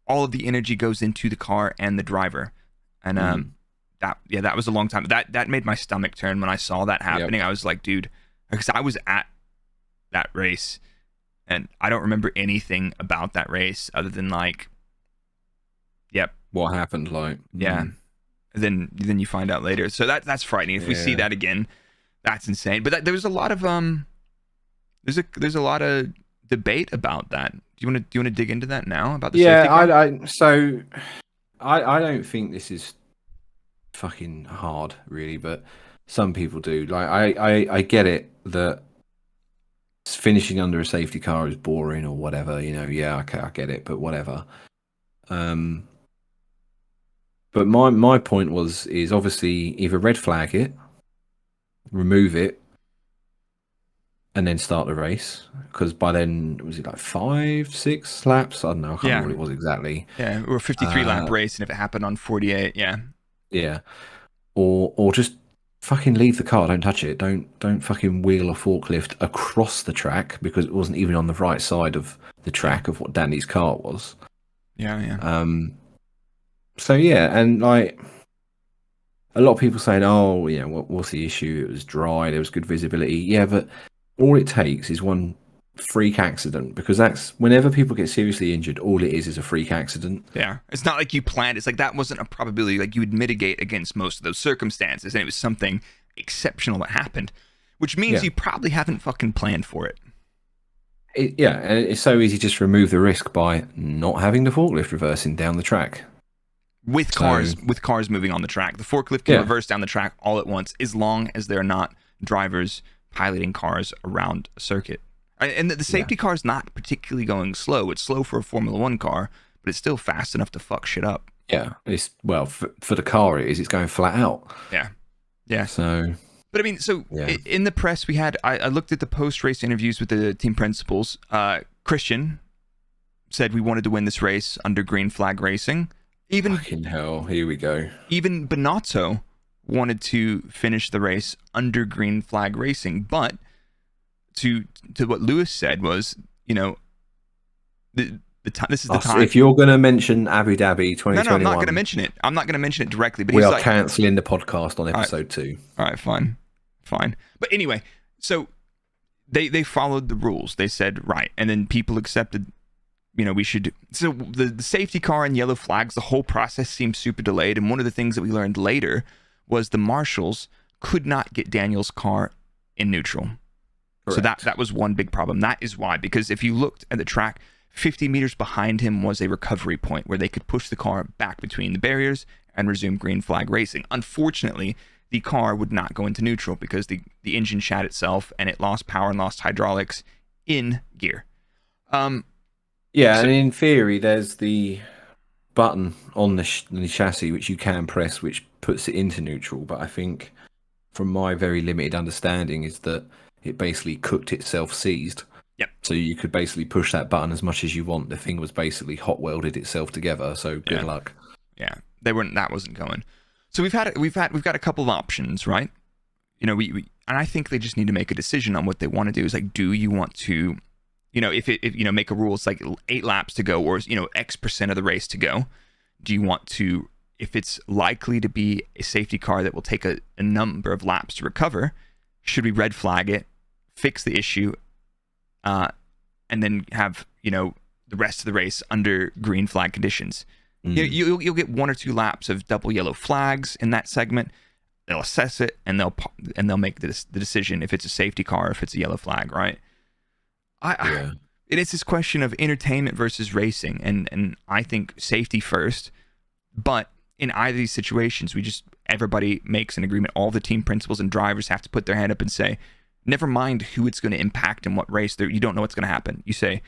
all of the energy goes into the car and the driver. And that was a long time. That made my stomach turn when I saw that happening. Yep. I was like, dude, because I was at that race, and I don't remember anything about that race other than like, yep, What happened? Like, yeah. Then you find out later. So that's frightening. If we see that again, that's insane. But there was a lot of there's a lot of debate about that. Do you want to dig into that now about the safety car? I don't think this is fucking hard, really, but some people do. Like, I get it that finishing under a safety car is boring or whatever. You know, yeah, okay, I get it, but whatever. But my point is obviously either red flag it, remove it, and then start the race. Because by then, was it like 5, 6 laps? I don't know. I can't remember what it was exactly. Yeah, or a 53 lap race, and if it happened on 48, yeah. Yeah. Or just fucking leave the car. Don't touch it. Don't fucking wheel a forklift across the track because it wasn't even on the right side of the track of what Danny's car was. Yeah. So yeah, and like a lot of people saying, "Oh, you know, what's the issue? It was dry. There was good visibility." Yeah, but all it takes is one freak accident, because that's whenever people get seriously injured, all it is a freak accident. Yeah, it's not like you planned. It's like that wasn't a probability. Like you would mitigate against most of those circumstances, and it was something exceptional that happened, which means you probably haven't fucking planned for it. Yeah, and it's so easy just to remove the risk by not having the forklift reversing down the track. With cars moving on the track, the forklift can reverse down the track all at once, as long as there are not drivers piloting cars around a circuit. And the safety car is not particularly going slow. It's slow for a Formula 1 car, but it's still fast enough to fuck shit up. Yeah, it's for the car it is. It's going flat out. Yeah. So, but I mean, in the press we had, I looked at the post-race interviews with the team principals. Christian said we wanted to win this race under green flag racing. Even fucking hell, here we go. Even Binotto wanted to finish the race under green flag racing, but to what Lewis said was, you know, this is the time. If you're going to mention Abu Dhabi 2021, no, I'm not going to mention it. I'm not going to mention it directly. But we are cancelling the podcast on episode 2. All right, fine. But anyway, so they followed the rules. They said right, and then people accepted. You know, we should. So the safety car and yellow flags, the whole process seemed super delayed. And one of the things that we learned later was the marshals could not get Daniel's car in neutral. Correct. So that was one big problem. That is why, because if you looked at the track, 50 meters behind him was a recovery point where they could push the car back between the barriers and resume green flag racing. Unfortunately, the car would not go into neutral because the engine shat itself and it lost power and lost hydraulics in gear. Yeah, and in theory, there's the button on the chassis which you can press, which puts it into neutral. But I think, from my very limited understanding, is that it basically cooked itself seized. Yep. So you could basically push that button as much as you want. The thing was basically hot welded itself together. So good luck. Yeah, that wasn't going. So we've got a couple of options, right? You know, we and I think they just need to make a decision on what they want to do. Is like, do you want to, you know, if you know, make a rule, it's like 8 laps to go, or, you know, X% of the race to go. Do you want to, if it's likely to be a safety car that will take a number of laps to recover, should we red flag it, fix the issue, and then have, you know, the rest of the race under green flag conditions? You'll get 1 or 2 laps of double yellow flags in that segment. They'll assess it and they'll make the decision if it's a safety car or if it's a yellow flag, right? It is this question of entertainment versus racing, and I think safety first. But in either of these situations, everybody makes an agreement. All the team principals and drivers have to put their hand up and say, never mind who it's going to impact and what race. You don't know what's going to happen. You say,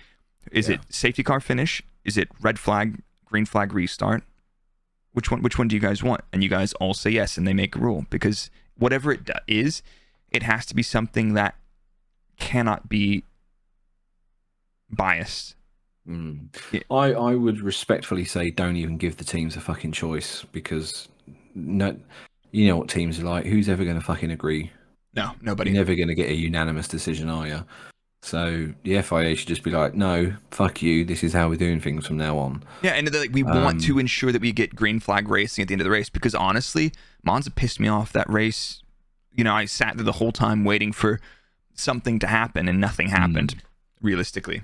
is it safety car finish? Is it red flag, green flag restart? Which one do you guys want? And you guys all say yes, and they make a rule, because whatever it is, it has to be something that cannot be biased. Yeah. I would respectfully say don't even give the teams a fucking choice, because no, you know what teams are like. Who's ever going to fucking agree? No, nobody. You're never going to get a unanimous decision, are you? So the FIA should just be like, no, fuck you. This is how we're doing things from now on. Yeah, and we want to ensure that we get green flag racing at the end of the race, because honestly, Monza pissed me off that race. You know, I sat there the whole time waiting for something to happen, and nothing happened, realistically.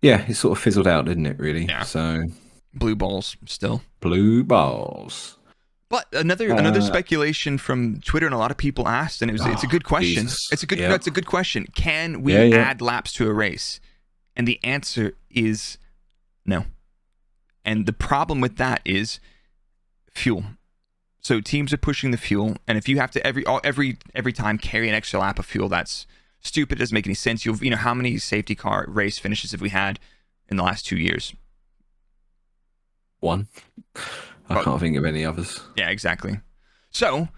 Yeah, it sort of fizzled out, didn't it, really? Yeah. So Blue balls still. blue balls. But another speculation from Twitter, and a lot of people asked, and it's a good question. Jesus. It's a good question. Can we add laps to a race? And the answer is no. And the problem with that is fuel. So teams are pushing the fuel, and if you have to every time carry an extra lap of fuel, that's stupid. It doesn't make any sense. You know, how many safety car race finishes have we had in the last 2 years? One. I can't think of any others. Yeah, exactly. So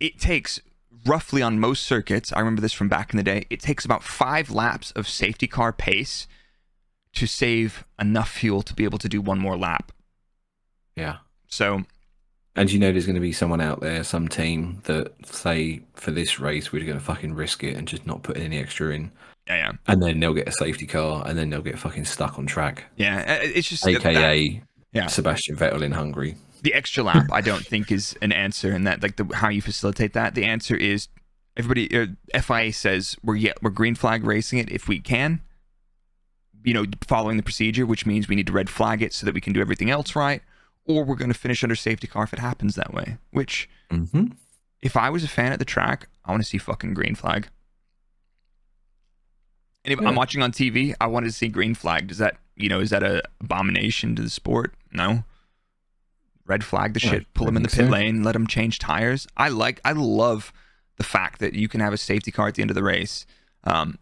it takes roughly, on most circuits, I remember this from back in the day, it takes about 5 laps of safety car pace to save enough fuel to be able to do one more lap. Yeah. So... And you know there's going to be someone out there, some team, that say, for this race, we're going to fucking risk it and just not put any extra in. Yeah. And then they'll get a safety car, and then they'll get fucking stuck on track. Yeah, it's just... AKA Sebastian Vettel in Hungary. The extra lap, I don't think, is an answer in that, like, how you facilitate that. The answer is, everybody, FIA says, we're green flag racing it if we can, you know, following the procedure, which means we need to red flag it so that we can do everything else right. Or we're going to finish under safety car if it happens that way. Which, if I was a fan at the track, I want to see fucking green flag. And if I'm watching on TV, I wanted to see green flag. Is that a abomination to the sport? No. Red flag the shit. Pull them in the pit lane. Let them change tires. I love the fact that you can have a safety car at the end of the race, and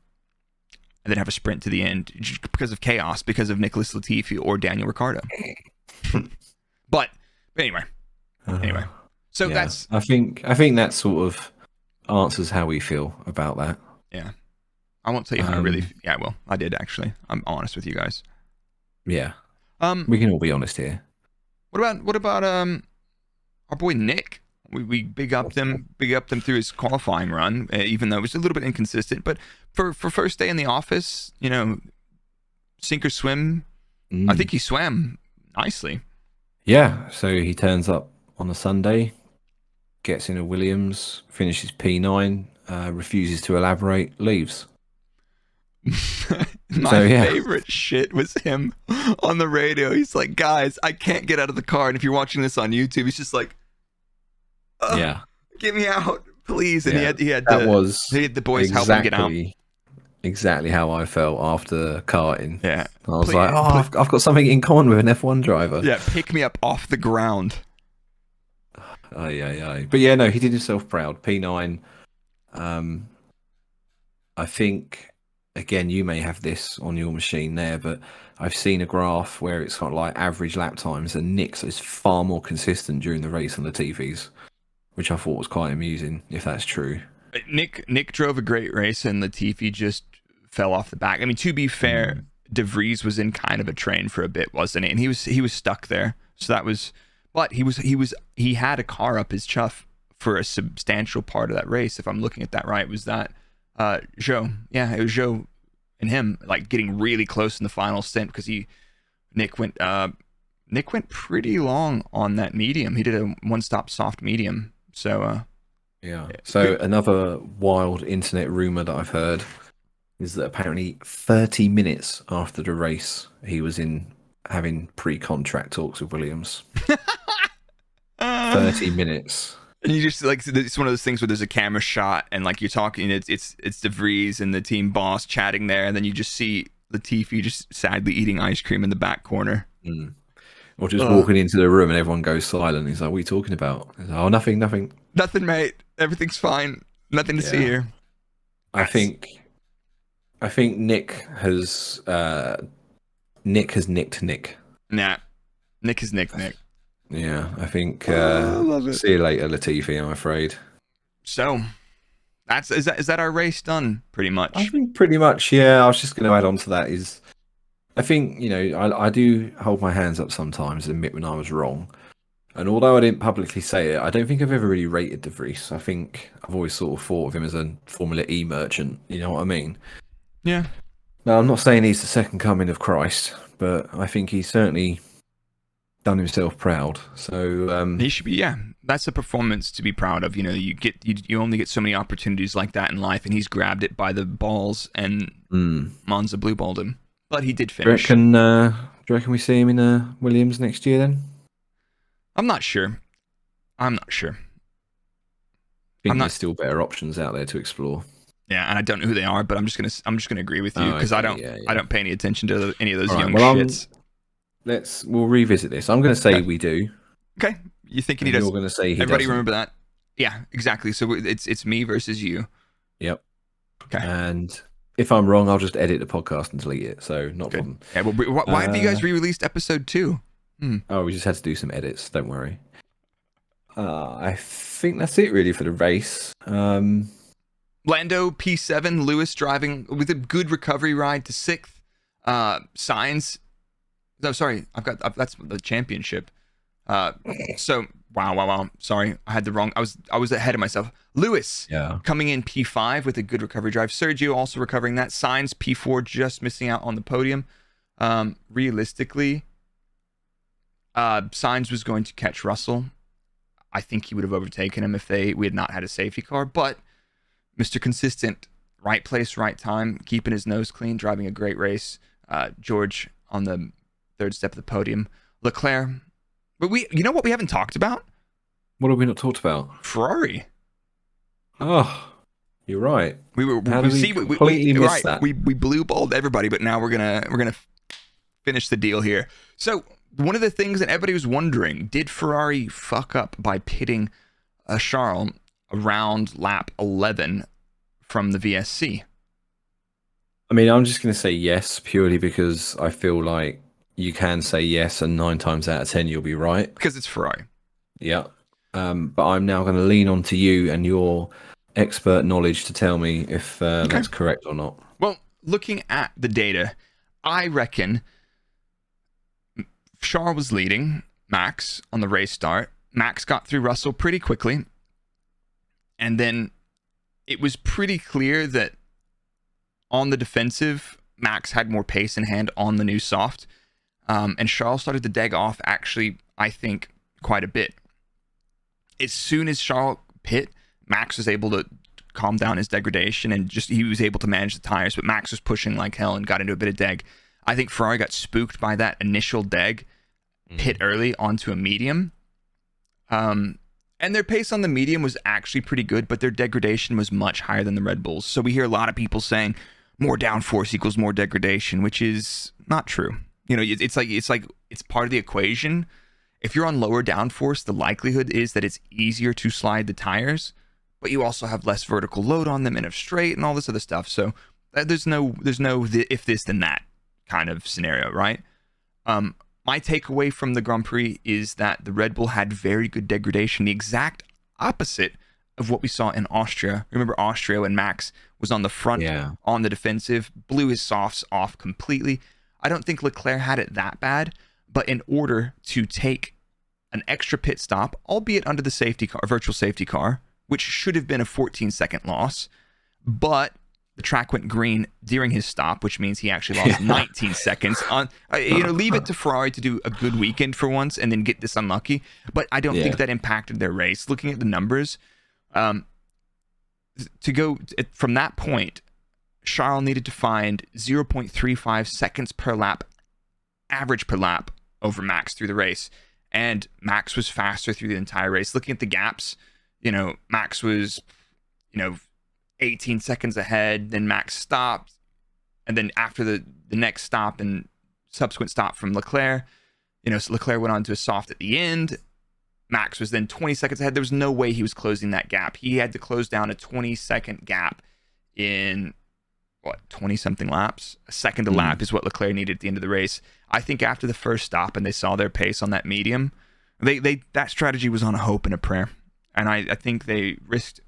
then have a sprint to the end because of chaos, because of Nicholas Latifi or Daniel Ricciardo. But anyway, so that's... I think that sort of answers how we feel about that. Yeah. I won't tell you how I really... Yeah, well, I did, actually. I'm honest with you guys. Yeah. We can all be honest here. What about our boy Nick? We big up them through his qualifying run, even though it was a little bit inconsistent. But for first day in the office, you know, sink or swim, I think he swam nicely. Yeah, so he turns up on a Sunday, gets in a Williams, finishes P9, refuses to elaborate, leaves. My favorite shit was him on the radio. He's like, guys, I can't get out of the car. And if you're watching this on YouTube, he's just like, get me out, please. And he had the boys help him get out. Exactly how I felt after karting. Yeah. I was like, I've got something in common with an F1 driver. Yeah, pick me up off the ground. But yeah, no, he did himself proud. P9. I think, again, you may have this on your machine there, but I've seen a graph where it's got like average lap times, and Nick's is far more consistent during the race on the TVs, which I thought was quite amusing, if that's true. Nick drove a great race, and Latifi just fell off the back. I mean, to be fair, De Vries was in kind of a train for a bit, wasn't he? And he was stuck there. So that was, but he had a car up his chuff for a substantial part of that race. If I'm looking at that right, was that Zhou? Yeah, it was Zhou and him like getting really close in the final stint because Nick went pretty long on that medium. He did a one-stop soft medium. So yeah. So another wild internet rumor that I've heard is that apparently 30 minutes after the race, he was having pre-contract talks with Williams. 30 minutes. And you just like, it's one of those things where there's a camera shot and like you're talking, it's De Vries and the team boss chatting there, and then you just see Latifi just sadly eating ice cream in the back corner. Or just walking into the room and everyone goes silent. He's like, what are you talking about? He's like, oh, nothing. Nothing, mate. Everything's fine. Nothing to see here. I think Nick has nicked Nick. Nah. Nick has nicked Nick. Yeah, I think I love it. See you later, Latifi, I'm afraid. So is that our race done pretty much? I think pretty much, yeah. I was just going to add on to that is I think, you know, I do hold my hands up sometimes and admit when I was wrong. And although I didn't publicly say it, I don't think I've ever really rated De Vries. I think I've always sort of thought of him as a Formula E merchant, you know what I mean? Yeah. Now, I'm not saying he's the second coming of Christ, but I think he's certainly done himself proud. So he should be. Yeah, that's a performance to be proud of. You know, you only get so many opportunities like that in life, and he's grabbed it by the balls, and Monza blueballed him. But he did finish. Do you reckon we see him in Williams next year then? I'm not sure. I think there's still better options out there to explore. Yeah, and I don't know who they are, but I'm just gonna agree with you because okay, I don't pay any attention to any of those All young right, shits. We'll revisit this. I'm going to say we do. Okay, you thinking he does? You're going to say he Everybody doesn't. remember that? Yeah, exactly. So it's me versus you. Yep. Okay. And if I'm wrong, I'll just edit the podcast and delete it. So not a problem. Yeah. Well, why have you guys re-released episode 2? Oh, we just had to do some edits. Don't worry. I think that's it really for the race. Lando P7, Lewis driving with a good recovery ride to 6th. Sainz. No, sorry, that's the championship. So wow. Sorry, I had the wrong. I was ahead of myself. Lewis, coming in P5 with a good recovery drive. Sergio also recovering that. Sainz P4, just missing out on the podium. Realistically, Sainz was going to catch Russell. I think he would have overtaken him if we had not had a safety car. But Mr. Consistent, right place, right time, keeping his nose clean, driving a great race. George on the 3rd step of the podium. Leclerc. But you know what we haven't talked about? What have we not talked about? Ferrari. Oh, you're right. We completely missed that. We blue-balled everybody, but now we're gonna finish the deal here. So one of the things that everybody was wondering, did Ferrari fuck up by pitting Charles around lap 11 from the VSC? I mean, I'm just going to say yes, purely because I feel like you can say yes, and 9 times out of 10 you'll be right. Because it's Ferrari. Yeah. But I'm now going to lean on to you and your expert knowledge to tell me if that's correct or not. Well, looking at the data, I reckon Charles was leading Max on the race start. Max got through Russell pretty quickly. And then it was pretty clear that on the defensive, Max had more pace in hand on the new soft. And Charles started to deg off, actually, I think, quite a bit. As soon as Charles pit, Max was able to calm down his degradation and he was able to manage the tires, but Max was pushing like hell and got into a bit of deg. I think Ferrari got spooked by that initial deg, pit early onto a medium. And their pace on the medium was actually pretty good, but their degradation was much higher than the Red Bulls. So we hear a lot of people saying more downforce equals more degradation, which is not true. You know, it's part of the equation. If you're on lower downforce, the likelihood is that it's easier to slide the tires, but you also have less vertical load on them in a straight and all this other stuff. So there's no if this then that kind of scenario, right? My takeaway from the Grand Prix is that the Red Bull had very good degradation, the exact opposite of what we saw in Austria. Remember Austria when Max was on the front on the defensive, blew his softs off completely. I don't think Leclerc had it that bad, but in order to take an extra pit stop, albeit under the safety car, virtual safety car, which should have been a 14-second loss, but the track went green during his stop, which means he actually lost 19 seconds. On leave it to Ferrari to do a good weekend for once and then get this unlucky. But I don't think that impacted their race. Looking at the numbers, to go from that point, Charles needed to find 0.35 seconds per lap, average per lap, over Max through the race. And Max was faster through the entire race. Looking at the gaps, Max was, 18 seconds ahead. Then Max stopped. And then after the next stop and subsequent stop from Leclerc, so Leclerc went on to a soft at the end. Max was then 20 seconds ahead. There was no way he was closing that gap. He had to close down a 20-second gap in 20-something laps. A second a lap is what Leclerc needed at the end of the race. I think after the first stop and they saw their pace on that medium, that strategy was on a hope and a prayer. And I think they risked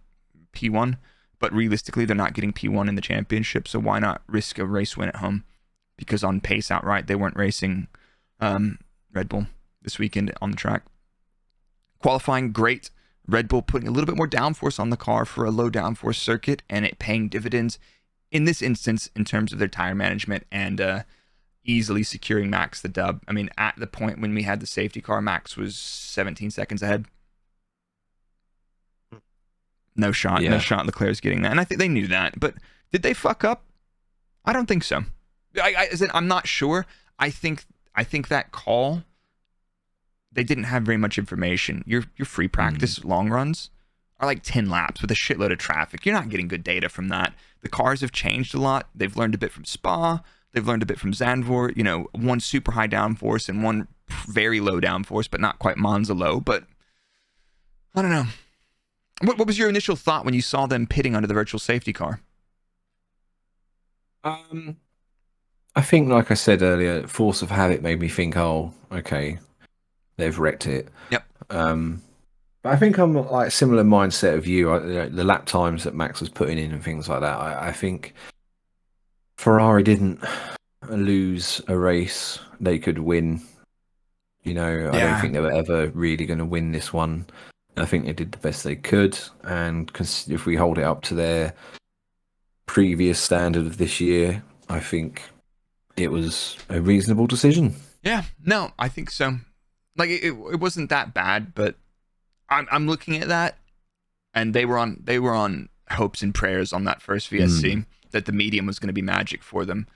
P1, but realistically, they're not getting P1 in the championship, so why not risk a race win at home? Because on pace outright, they weren't racing Red Bull this weekend on the track. Qualifying, great. Red Bull putting a little bit more downforce on the car for a low downforce circuit, and it paying dividends in this instance in terms of their tire management and easily securing Max the dub. I mean, at the point when we had the safety car, Max was 17 seconds ahead. No shot. Yeah. No shot Leclerc's getting that. And I think they knew that. But did they fuck up? I don't think so. I'm not sure. I think that call, they didn't have very much information. Your free practice long runs are like 10 laps with a shitload of traffic. You're not getting good data from that. The cars have changed a lot. They've learned a bit from Spa. They've learned a bit from Zandvoort. You know, one super high downforce and one very low downforce, but not quite Monza low. But I don't know. What was your initial thought when you saw them pitting under the virtual safety car? I think, like I said earlier, force of habit made me think, oh, okay, they've wrecked it. Yep. But I think I'm like similar mindset of you. The lap times that Max was putting in and things like that. I think Ferrari didn't lose a race they could win. You know, I don't think they were ever really going to win this one. I think they did the best they could, and if we hold it up to their previous standard of this year, I think it was a reasonable decision. Yeah, no, I think so. Like it wasn't that bad, but I'm looking at that, and they were on hopes and prayers on that first VSC that the medium was going to be magic for them,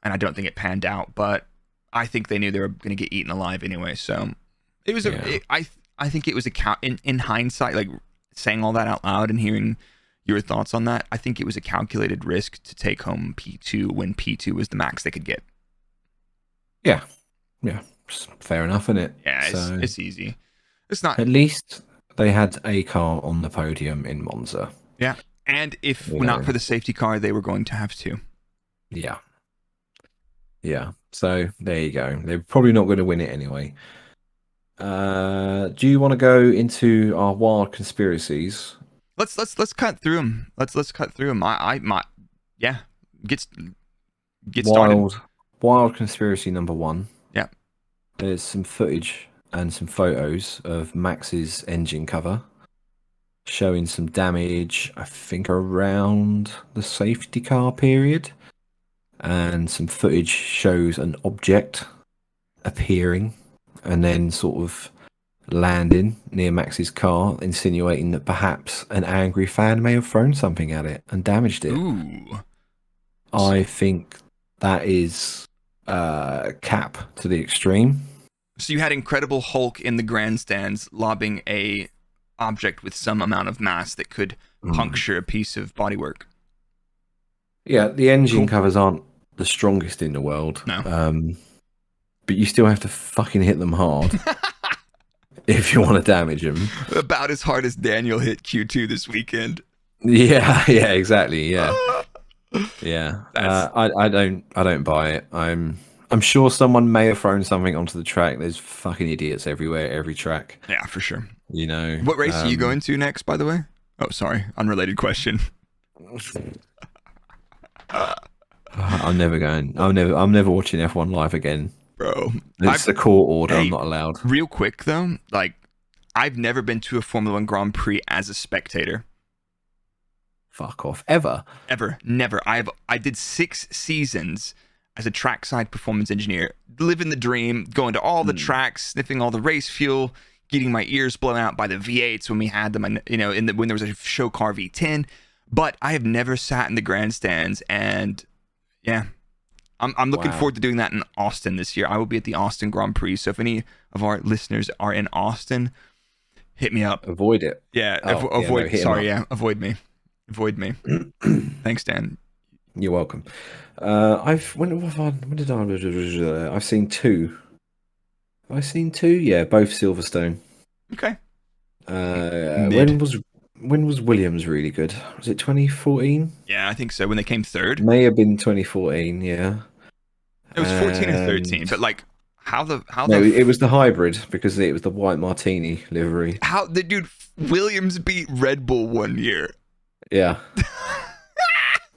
and I don't think it panned out. But I think they knew they were going to get eaten alive anyway. So it was I think it was in hindsight, like saying all that out loud and hearing your thoughts on that, I think it was a calculated risk to take home P2 when P2 was the max they could get. Yeah, fair enough, isn't it? Yeah, it's easy. It's not. At least they had a car on the podium in Monza. Yeah, and if not for the safety car, they were going to have two. Yeah. So there you go. They're probably not going to win it anyway. Do you want to go into our wild conspiracies? Let's cut through them. Let's cut through them. Get started. Wild conspiracy number one. Yeah. There's some footage and some photos of Max's engine cover showing some damage, I think around the safety car period, and some footage shows an object appearing and then sort of landing near Max's car, insinuating that perhaps an angry fan may have thrown something at it and damaged it. Ooh. I think that is cap to the extreme. So you had Incredible Hulk in the grandstands lobbing a object with some amount of mass that could puncture a piece of bodywork. Yeah, the engine covers aren't the strongest in the world. No. But you still have to fucking hit them hard if you want to damage them. About as hard as Daniel hit Q2 this weekend. Yeah, exactly. Yeah. Yeah. I don't buy it. I'm sure someone may have thrown something onto the track. There's fucking idiots everywhere, every track. Yeah, for sure. You know. What race are you going to next, by the way? Oh, sorry. Unrelated question. I'm never watching F1 live again. Bro. It's a court order. I'm not allowed. Real quick, though, like, I've never been to a Formula One Grand Prix as a spectator. Fuck off. Ever? Never. I did 6 seasons as a trackside performance engineer, living the dream, going to all the tracks, sniffing all the race fuel, getting my ears blown out by the V8s when we had them, when there was a show car V10. But I have never sat in the grandstands, and yeah, I'm looking forward to doing that in Austin this year. I will be at the Austin Grand Prix, so if any of our listeners are in Austin, hit me up. Avoid it. Yeah, avoid. Avoid me. Avoid me. Thanks, Dan. You're welcome. I've seen 2. Have I seen 2? Yeah, both Silverstone. Okay. When was Williams really good? Was it 2014? Yeah, I think so. When they came third. May have been 2014. Yeah. It was 14 or 13, but like it was the hybrid because it was the white martini livery. How the dude Williams beat Red Bull one year. Yeah.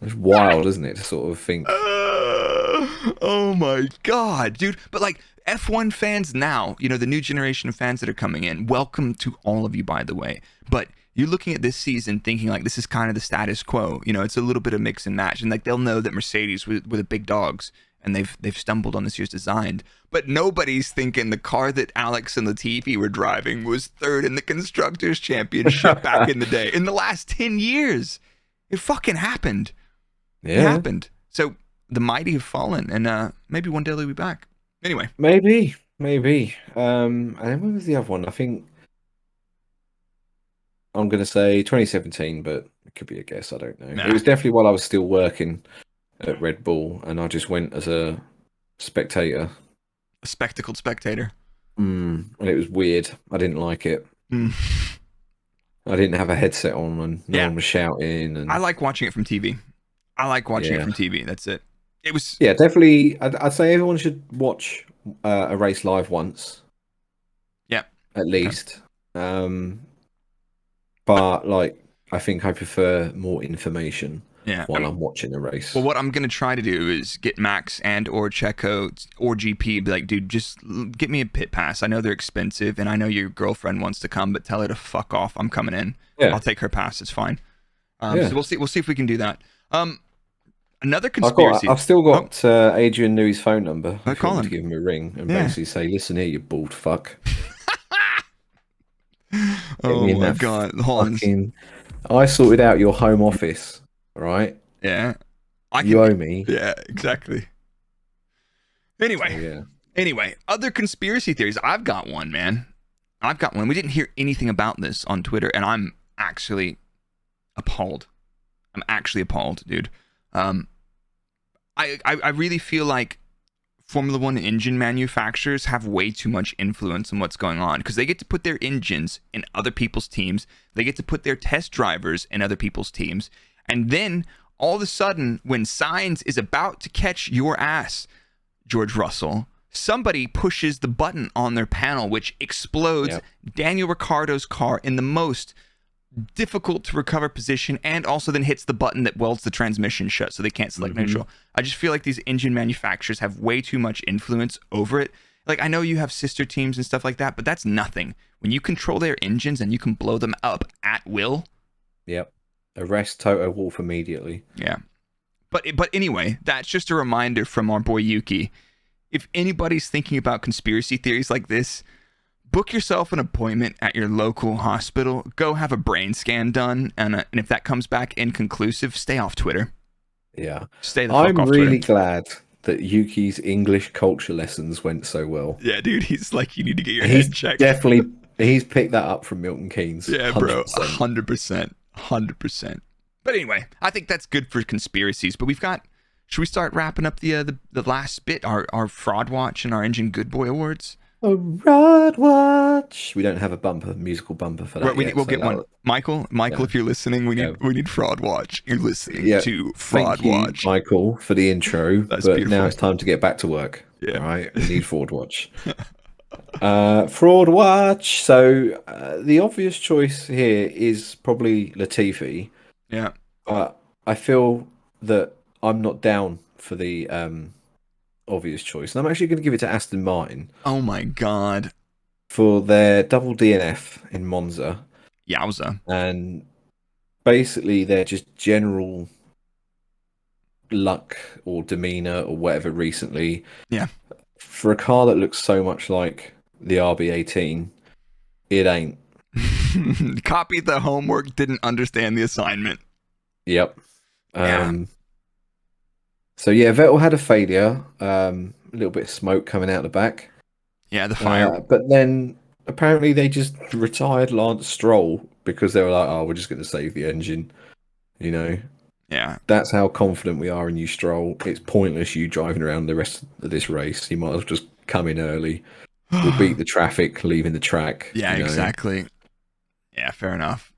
It's wild, isn't it, to sort of think. Oh my god, dude. But like F1 fans now, the new generation of fans that are coming in, welcome to all of you, by the way. But you're looking at this season thinking like this is kind of the status quo. It's a little bit of mix and match. And like they'll know that Mercedes were the big dogs and they've stumbled on this year's design. But nobody's thinking the car that Alex and Latifi were driving was third in the Constructors' Championship back in the day. In the last 10 years, it fucking happened. Yeah. It happened. So the mighty have fallen, and maybe one day they'll be back. Anyway. Maybe. And then what was the other one? I think I'm going to say 2017, but it could be a guess. I don't know. Nah. It was definitely while I was still working at Red Bull, and I just went as a spectator. A spectacled spectator. And it was weird. I didn't like it. I didn't have a headset on, and no one was shouting. And I like watching it from TV. That's it. It was definitely. I'd say everyone should watch a race live once. Yeah, at least. But like, I think I prefer more information. While I'm watching a race. Well, what I'm going to try to do is get Max and or Checo or GP, be like, dude, just get me a pit pass. I know they're expensive, and I know your girlfriend wants to come, but tell her to fuck off. I'm coming in. I'll take her pass. It's fine. So we'll see if we can do that. Another conspiracy. I've still got Adrian Newey's phone number. I'll call him. To give him a ring and basically say, listen here, you bald fuck. Oh my God. Hold on. I sorted out your home office. Right? Yeah. You owe me. Yeah, exactly. Anyway, other conspiracy theories. I've got one, man. We didn't hear anything about this on Twitter, and I'm actually appalled. Dude. I really feel like Formula One engine manufacturers have way too much influence on what's going on, because they get to put their engines in other people's teams. They get to put their test drivers in other people's teams. And then all of a sudden, when Sainz is about to catch your ass, George Russell, somebody pushes the button on their panel, which explodes Daniel Ricciardo's car in the most difficult to recover position, and also then hits the button that welds the transmission shut so they can't select neutral. I just feel like these engine manufacturers have way too much influence over it. Like, I know you have sister teams and stuff like that, but that's nothing. When you control their engines and you can blow them up at will. Yep. Arrest Toto Wolff immediately. Yeah. But anyway, that's just a reminder from our boy Yuki. If anybody's thinking about conspiracy theories like this, book yourself an appointment at your local hospital. Go have a brain scan done. And if that comes back inconclusive, stay off Twitter. Yeah. Stay the fuck off Twitter. I'm really glad that Yuki's English culture lessons went so well. Yeah, dude. He's like, you need to get your head checked. He's picked that up from Milton Keynes. Yeah, 100%. Bro. 100%. But anyway, I think that's good for conspiracies. But should we start wrapping up the last bit, our fraud watch and our engine good boy awards? A fraud watch. We don't have a musical bumper for that. We'll get one. Michael, if you're listening, we need fraud watch. You're listening to fraud watch. Michael, for the intro. That's but beautiful. Now it's time to get back to work. Yeah. All right. We need fraud watch. Fraud watch. So the obvious choice here is probably Latifi. Yeah. But I feel that I'm not down for the obvious choice. And I'm actually going to give it to Aston Martin. Oh my God. For their double DNF in Monza. Yowza. And basically they're just general luck or demeanor or whatever recently. Yeah. For a car that looks so much like the RB18, it ain't. Copied the homework, didn't understand the assignment. Yep. Yeah. So yeah, Vettel had a failure. A little bit of smoke coming out the back. Yeah, the fire. But then apparently they just retired Lance Stroll because they were like, "Oh, we're just going to save the engine." You know. Yeah. That's how confident we are in you, Stroll. It's pointless you driving around the rest of this race. You might as well just come in early. We'll beat the traffic, leaving the track. Yeah, exactly. Yeah, fair enough.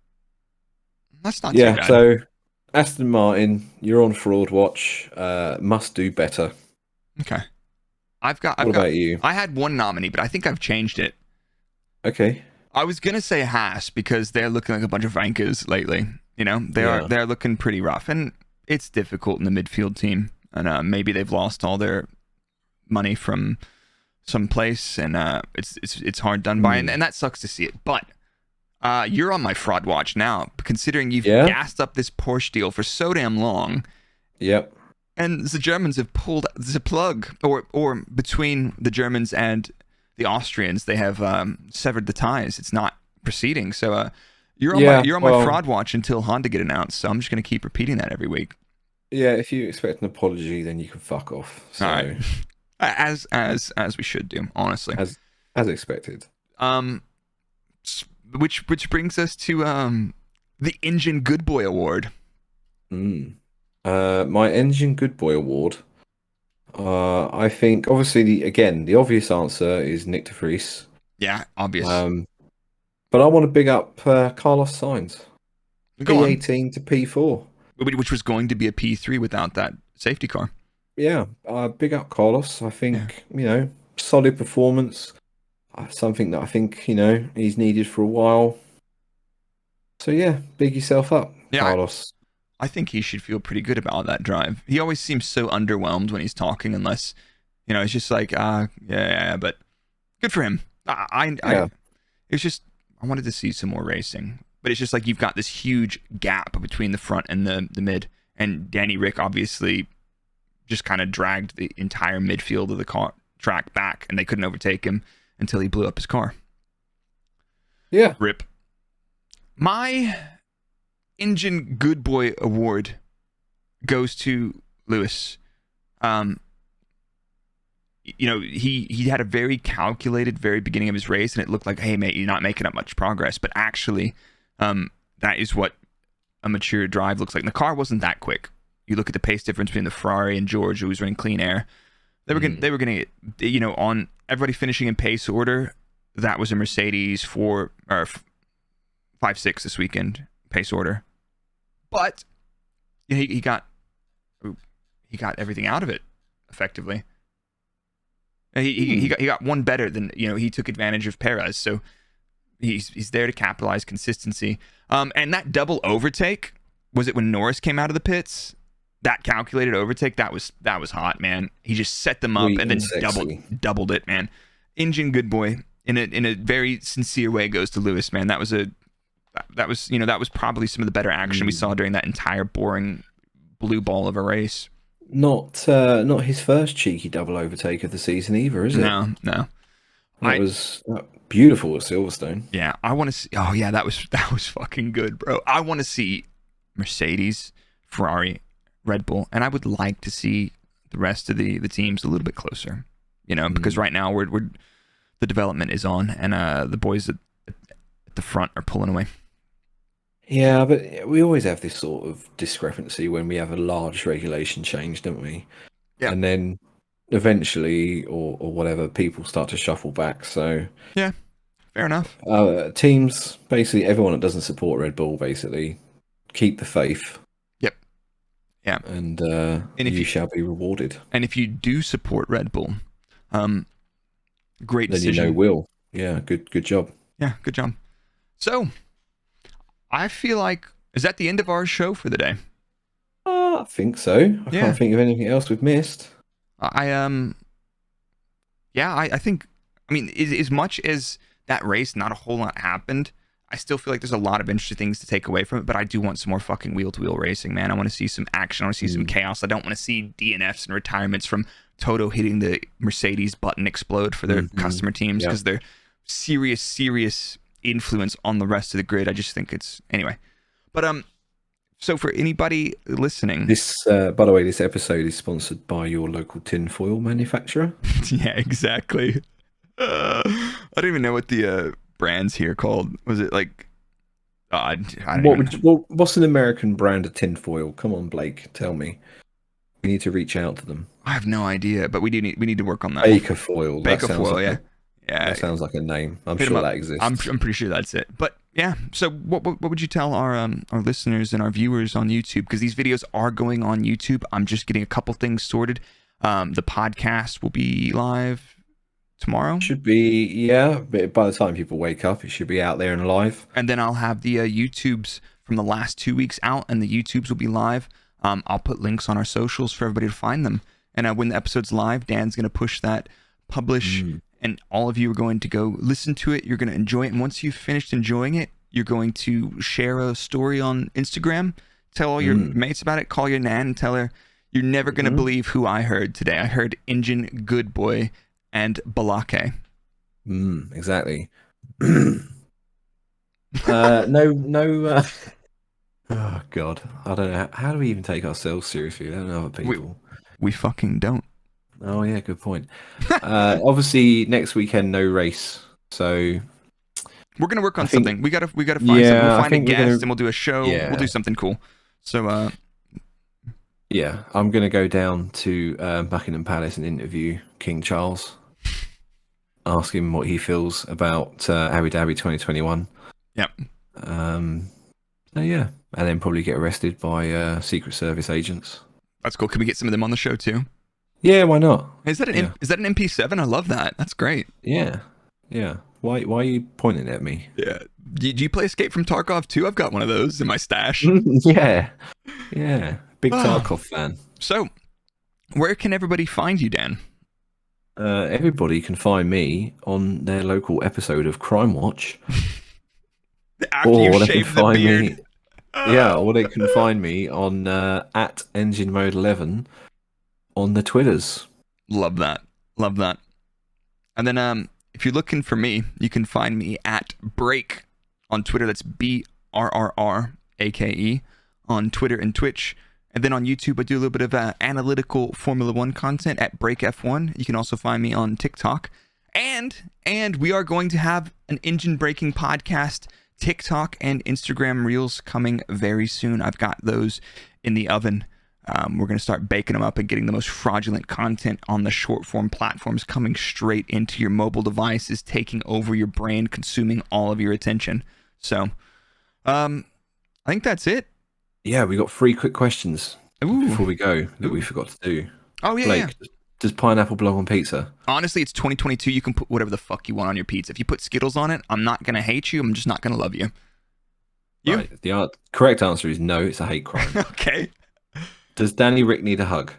That's not too yeah. bad. So Aston Martin, you're on fraud watch. Must do better. Okay. What about you? I had one nominee, but I think I've changed it. Okay. I was gonna say Haas because they're looking like a bunch of vankers lately. You know, they're looking pretty rough, and it's difficult in the midfield team. And maybe they've lost all their money from some place, and it's hard done by, and that sucks to see it. But you're on my fraud watch now, considering you've gassed up this Porsche deal for so damn long. Yep. And the Germans have pulled the plug, or between the Germans and the Austrians, they have severed the ties. It's not proceeding. So you're on my fraud watch until Honda get announced. So I'm just going to keep repeating that every week. Yeah, if you expect an apology, then you can fuck off. So, all right. As we should do, honestly. As expected. Which brings us to the Engine Good Boy Award. My Engine Good Boy Award. I think obviously the obvious answer is Nick de Vries. Yeah, obvious. But I want to big up Carlos Sainz. P18 to P4. Which was going to be a P3 without that safety car. Yeah, big up Carlos. I think, solid performance. Something that I think, he's needed for a while. So yeah, big yourself up, Carlos. I think he should feel pretty good about that drive. He always seems so underwhelmed when he's talking, unless, it's just like, but good for him. It's just, I wanted to see some more racing. But it's just like you've got this huge gap between the front and the mid. And Danny Rick obviously just kind of dragged the entire midfield of the track back, and they couldn't overtake him until he blew up his car. Yeah. Rip. My Engine Good Boy Award goes to Lewis. He had a very calculated very beginning of his race, and it looked like, hey, mate, you're not making up much progress. But actually, that is what a mature drive looks like. And the car wasn't that quick. You look at the pace difference between the Ferrari and George, who was running clean air. They were going to, on everybody finishing in pace order. That was a Mercedes 5-6 this weekend pace order, but he got everything out of it effectively. He got one better than he took advantage of Perez, so he's there to capitalize consistency. And that double overtake, was it when Norris came out of the pits? That calculated overtake, that was hot, man. He just set them up and then doubled it, man. Engine Good Boy in a very sincere way goes to Lewis, man. That was probably some of the better action we saw during that entire boring blue ball of a race. Not his first cheeky double overtake of the season either, is it? No. That was beautiful at Silverstone. Yeah, I want to see. Oh yeah, that was fucking good, bro. I want to see Mercedes, Ferrari, Red Bull, and I would like to see the rest of the teams a little bit closer. Because right now we're the development is on, and the boys at the front are pulling away. Yeah, but we always have this sort of discrepancy when we have a large regulation change, don't we? Yeah. And then eventually, or whatever, people start to shuffle back. So yeah, fair enough. Teams, basically everyone that doesn't support Red Bull, basically keep the faith. Yep. Yeah. And you shall be rewarded. And if you do support Red Bull, great decision. Then will. Yeah, good job. Yeah, good job. So, I feel like, is that the end of our show for the day? I think so. I can't think of anything else we've missed. I think, as much as that race, not a whole lot happened, I still feel like there's a lot of interesting things to take away from it, but I do want some more fucking wheel-to-wheel racing, man. I want to see some action. I want to see some chaos. I don't want to see DNFs and retirements from Toto hitting the Mercedes button explode for their customer teams, because they're serious influence on the rest of the grid. I just think it's... Anyway. But, so for anybody listening... This, by the way, this episode is sponsored by your local tinfoil manufacturer. Yeah, exactly. I don't even know what the brand's here called. Was it like... I don't know. What's an American brand of tinfoil? Come on, Blake, tell me. We need to reach out to them. I have no idea, but we need to work on that. Baker foil. Yeah. That sounds like a name. I'm sure that exists. I'm pretty sure that's it. But yeah, so what would you tell our listeners and our viewers on YouTube? Because these videos are going on YouTube. I'm just getting a couple things sorted. The podcast will be live tomorrow. Should be, yeah. But by the time people wake up, it should be out there and live. And then I'll have the YouTubes from the last 2 weeks out, and the YouTubes will be live. I'll put links on our socials for everybody to find them. And when the episode's live, Dan's going to push that, publish, and all of you are going to go listen to it. You're going to enjoy it. And once you've finished enjoying it, you're going to share a story on Instagram, tell all your mates about it, call your nan and tell her, You're never going to believe who I heard today. I heard Engine Good Boy and Brrrake. Exactly. No. Oh God, I don't know. How do we even take ourselves seriously? I don't know other people. We fucking don't. Oh yeah, good point. Obviously, next weekend no race, so we're gonna work on think, something. We gotta find something. Yeah, We'll I find a think we're guest gonna- and we'll do a show. Yeah. We'll do something cool. So yeah, I'm gonna go down to Buckingham Palace and interview King Charles. Ask him what he feels about Abu Dhabi 2021. Yep. So yeah, and then probably get arrested by Secret Service agents. That's cool. Can we get some of them on the show too? Yeah, why not? Is that an MP7? I love that. That's great. Yeah. Why are you pointing at me? Yeah. Do you play Escape from Tarkov too? I've got one of those in my stash. Yeah. Big Tarkov fan. So, where can everybody find you, Dan? Everybody can find me on their local episode of Crime Watch. After you shave the beard. Or they can find me on at Engine Mode 11 on the Twitters. Love that. And then if you're looking for me, you can find me at Brrrake on Twitter. That's BRRRAKE on Twitter and Twitch. And then on YouTube, I do a little bit of analytical Formula One content at BrrakeF1. You can also find me on TikTok. And we are going to have an engine braking podcast, TikTok and Instagram Reels coming very soon. I've got those in the oven. We're going to start baking them up and getting the most fraudulent content on the short form platforms coming straight into your mobile devices, taking over your brain, consuming all of your attention. So, I think that's it. Yeah, we got 3 quick questions before we go that we forgot to do. Oh, yeah. Blake, does pineapple belong on pizza? Honestly, it's 2022. You can put whatever the fuck you want on your pizza. If you put Skittles on it, I'm not going to hate you. I'm just not going to love you. You? Right, the correct answer is no, it's a hate crime. Okay. Does Danny Rick need a hug?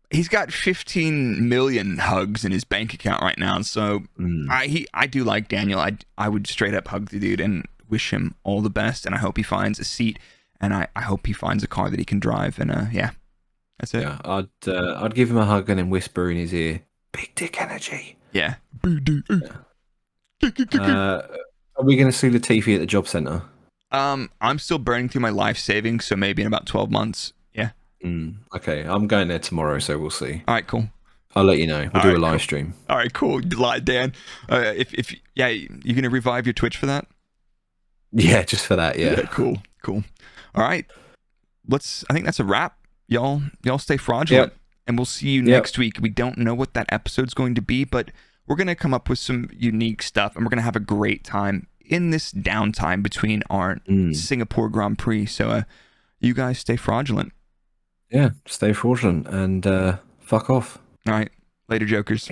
He's got 15 million hugs in his bank account right now. So I do like Daniel. I would straight up hug the dude and wish him all the best. And I hope he finds a seat. And I hope he finds a car that he can drive. And yeah, that's it. Yeah, I'd give him a hug and then whisper in his ear, "Big dick energy." Yeah. Are we going to see Latifi at the job centre? I'm still burning through my life savings, so maybe in about 12 months. Yeah. Okay, I'm going there tomorrow, so we'll see. All right, cool. I'll let you know. We'll do a live stream. All right, cool. Dan, if you're gonna revive your Twitch for that? Yeah, just for that. Yeah. Cool. All right, I think that's a wrap. Y'all stay fraudulent, and we'll see you next week. We don't know what that episode's going to be, but we're gonna come up with some unique stuff, and we're gonna have a great time in this downtime between our Singapore Grand Prix. So, you guys stay fraudulent. Yeah, stay fraudulent and fuck off. All right. Later, jokers.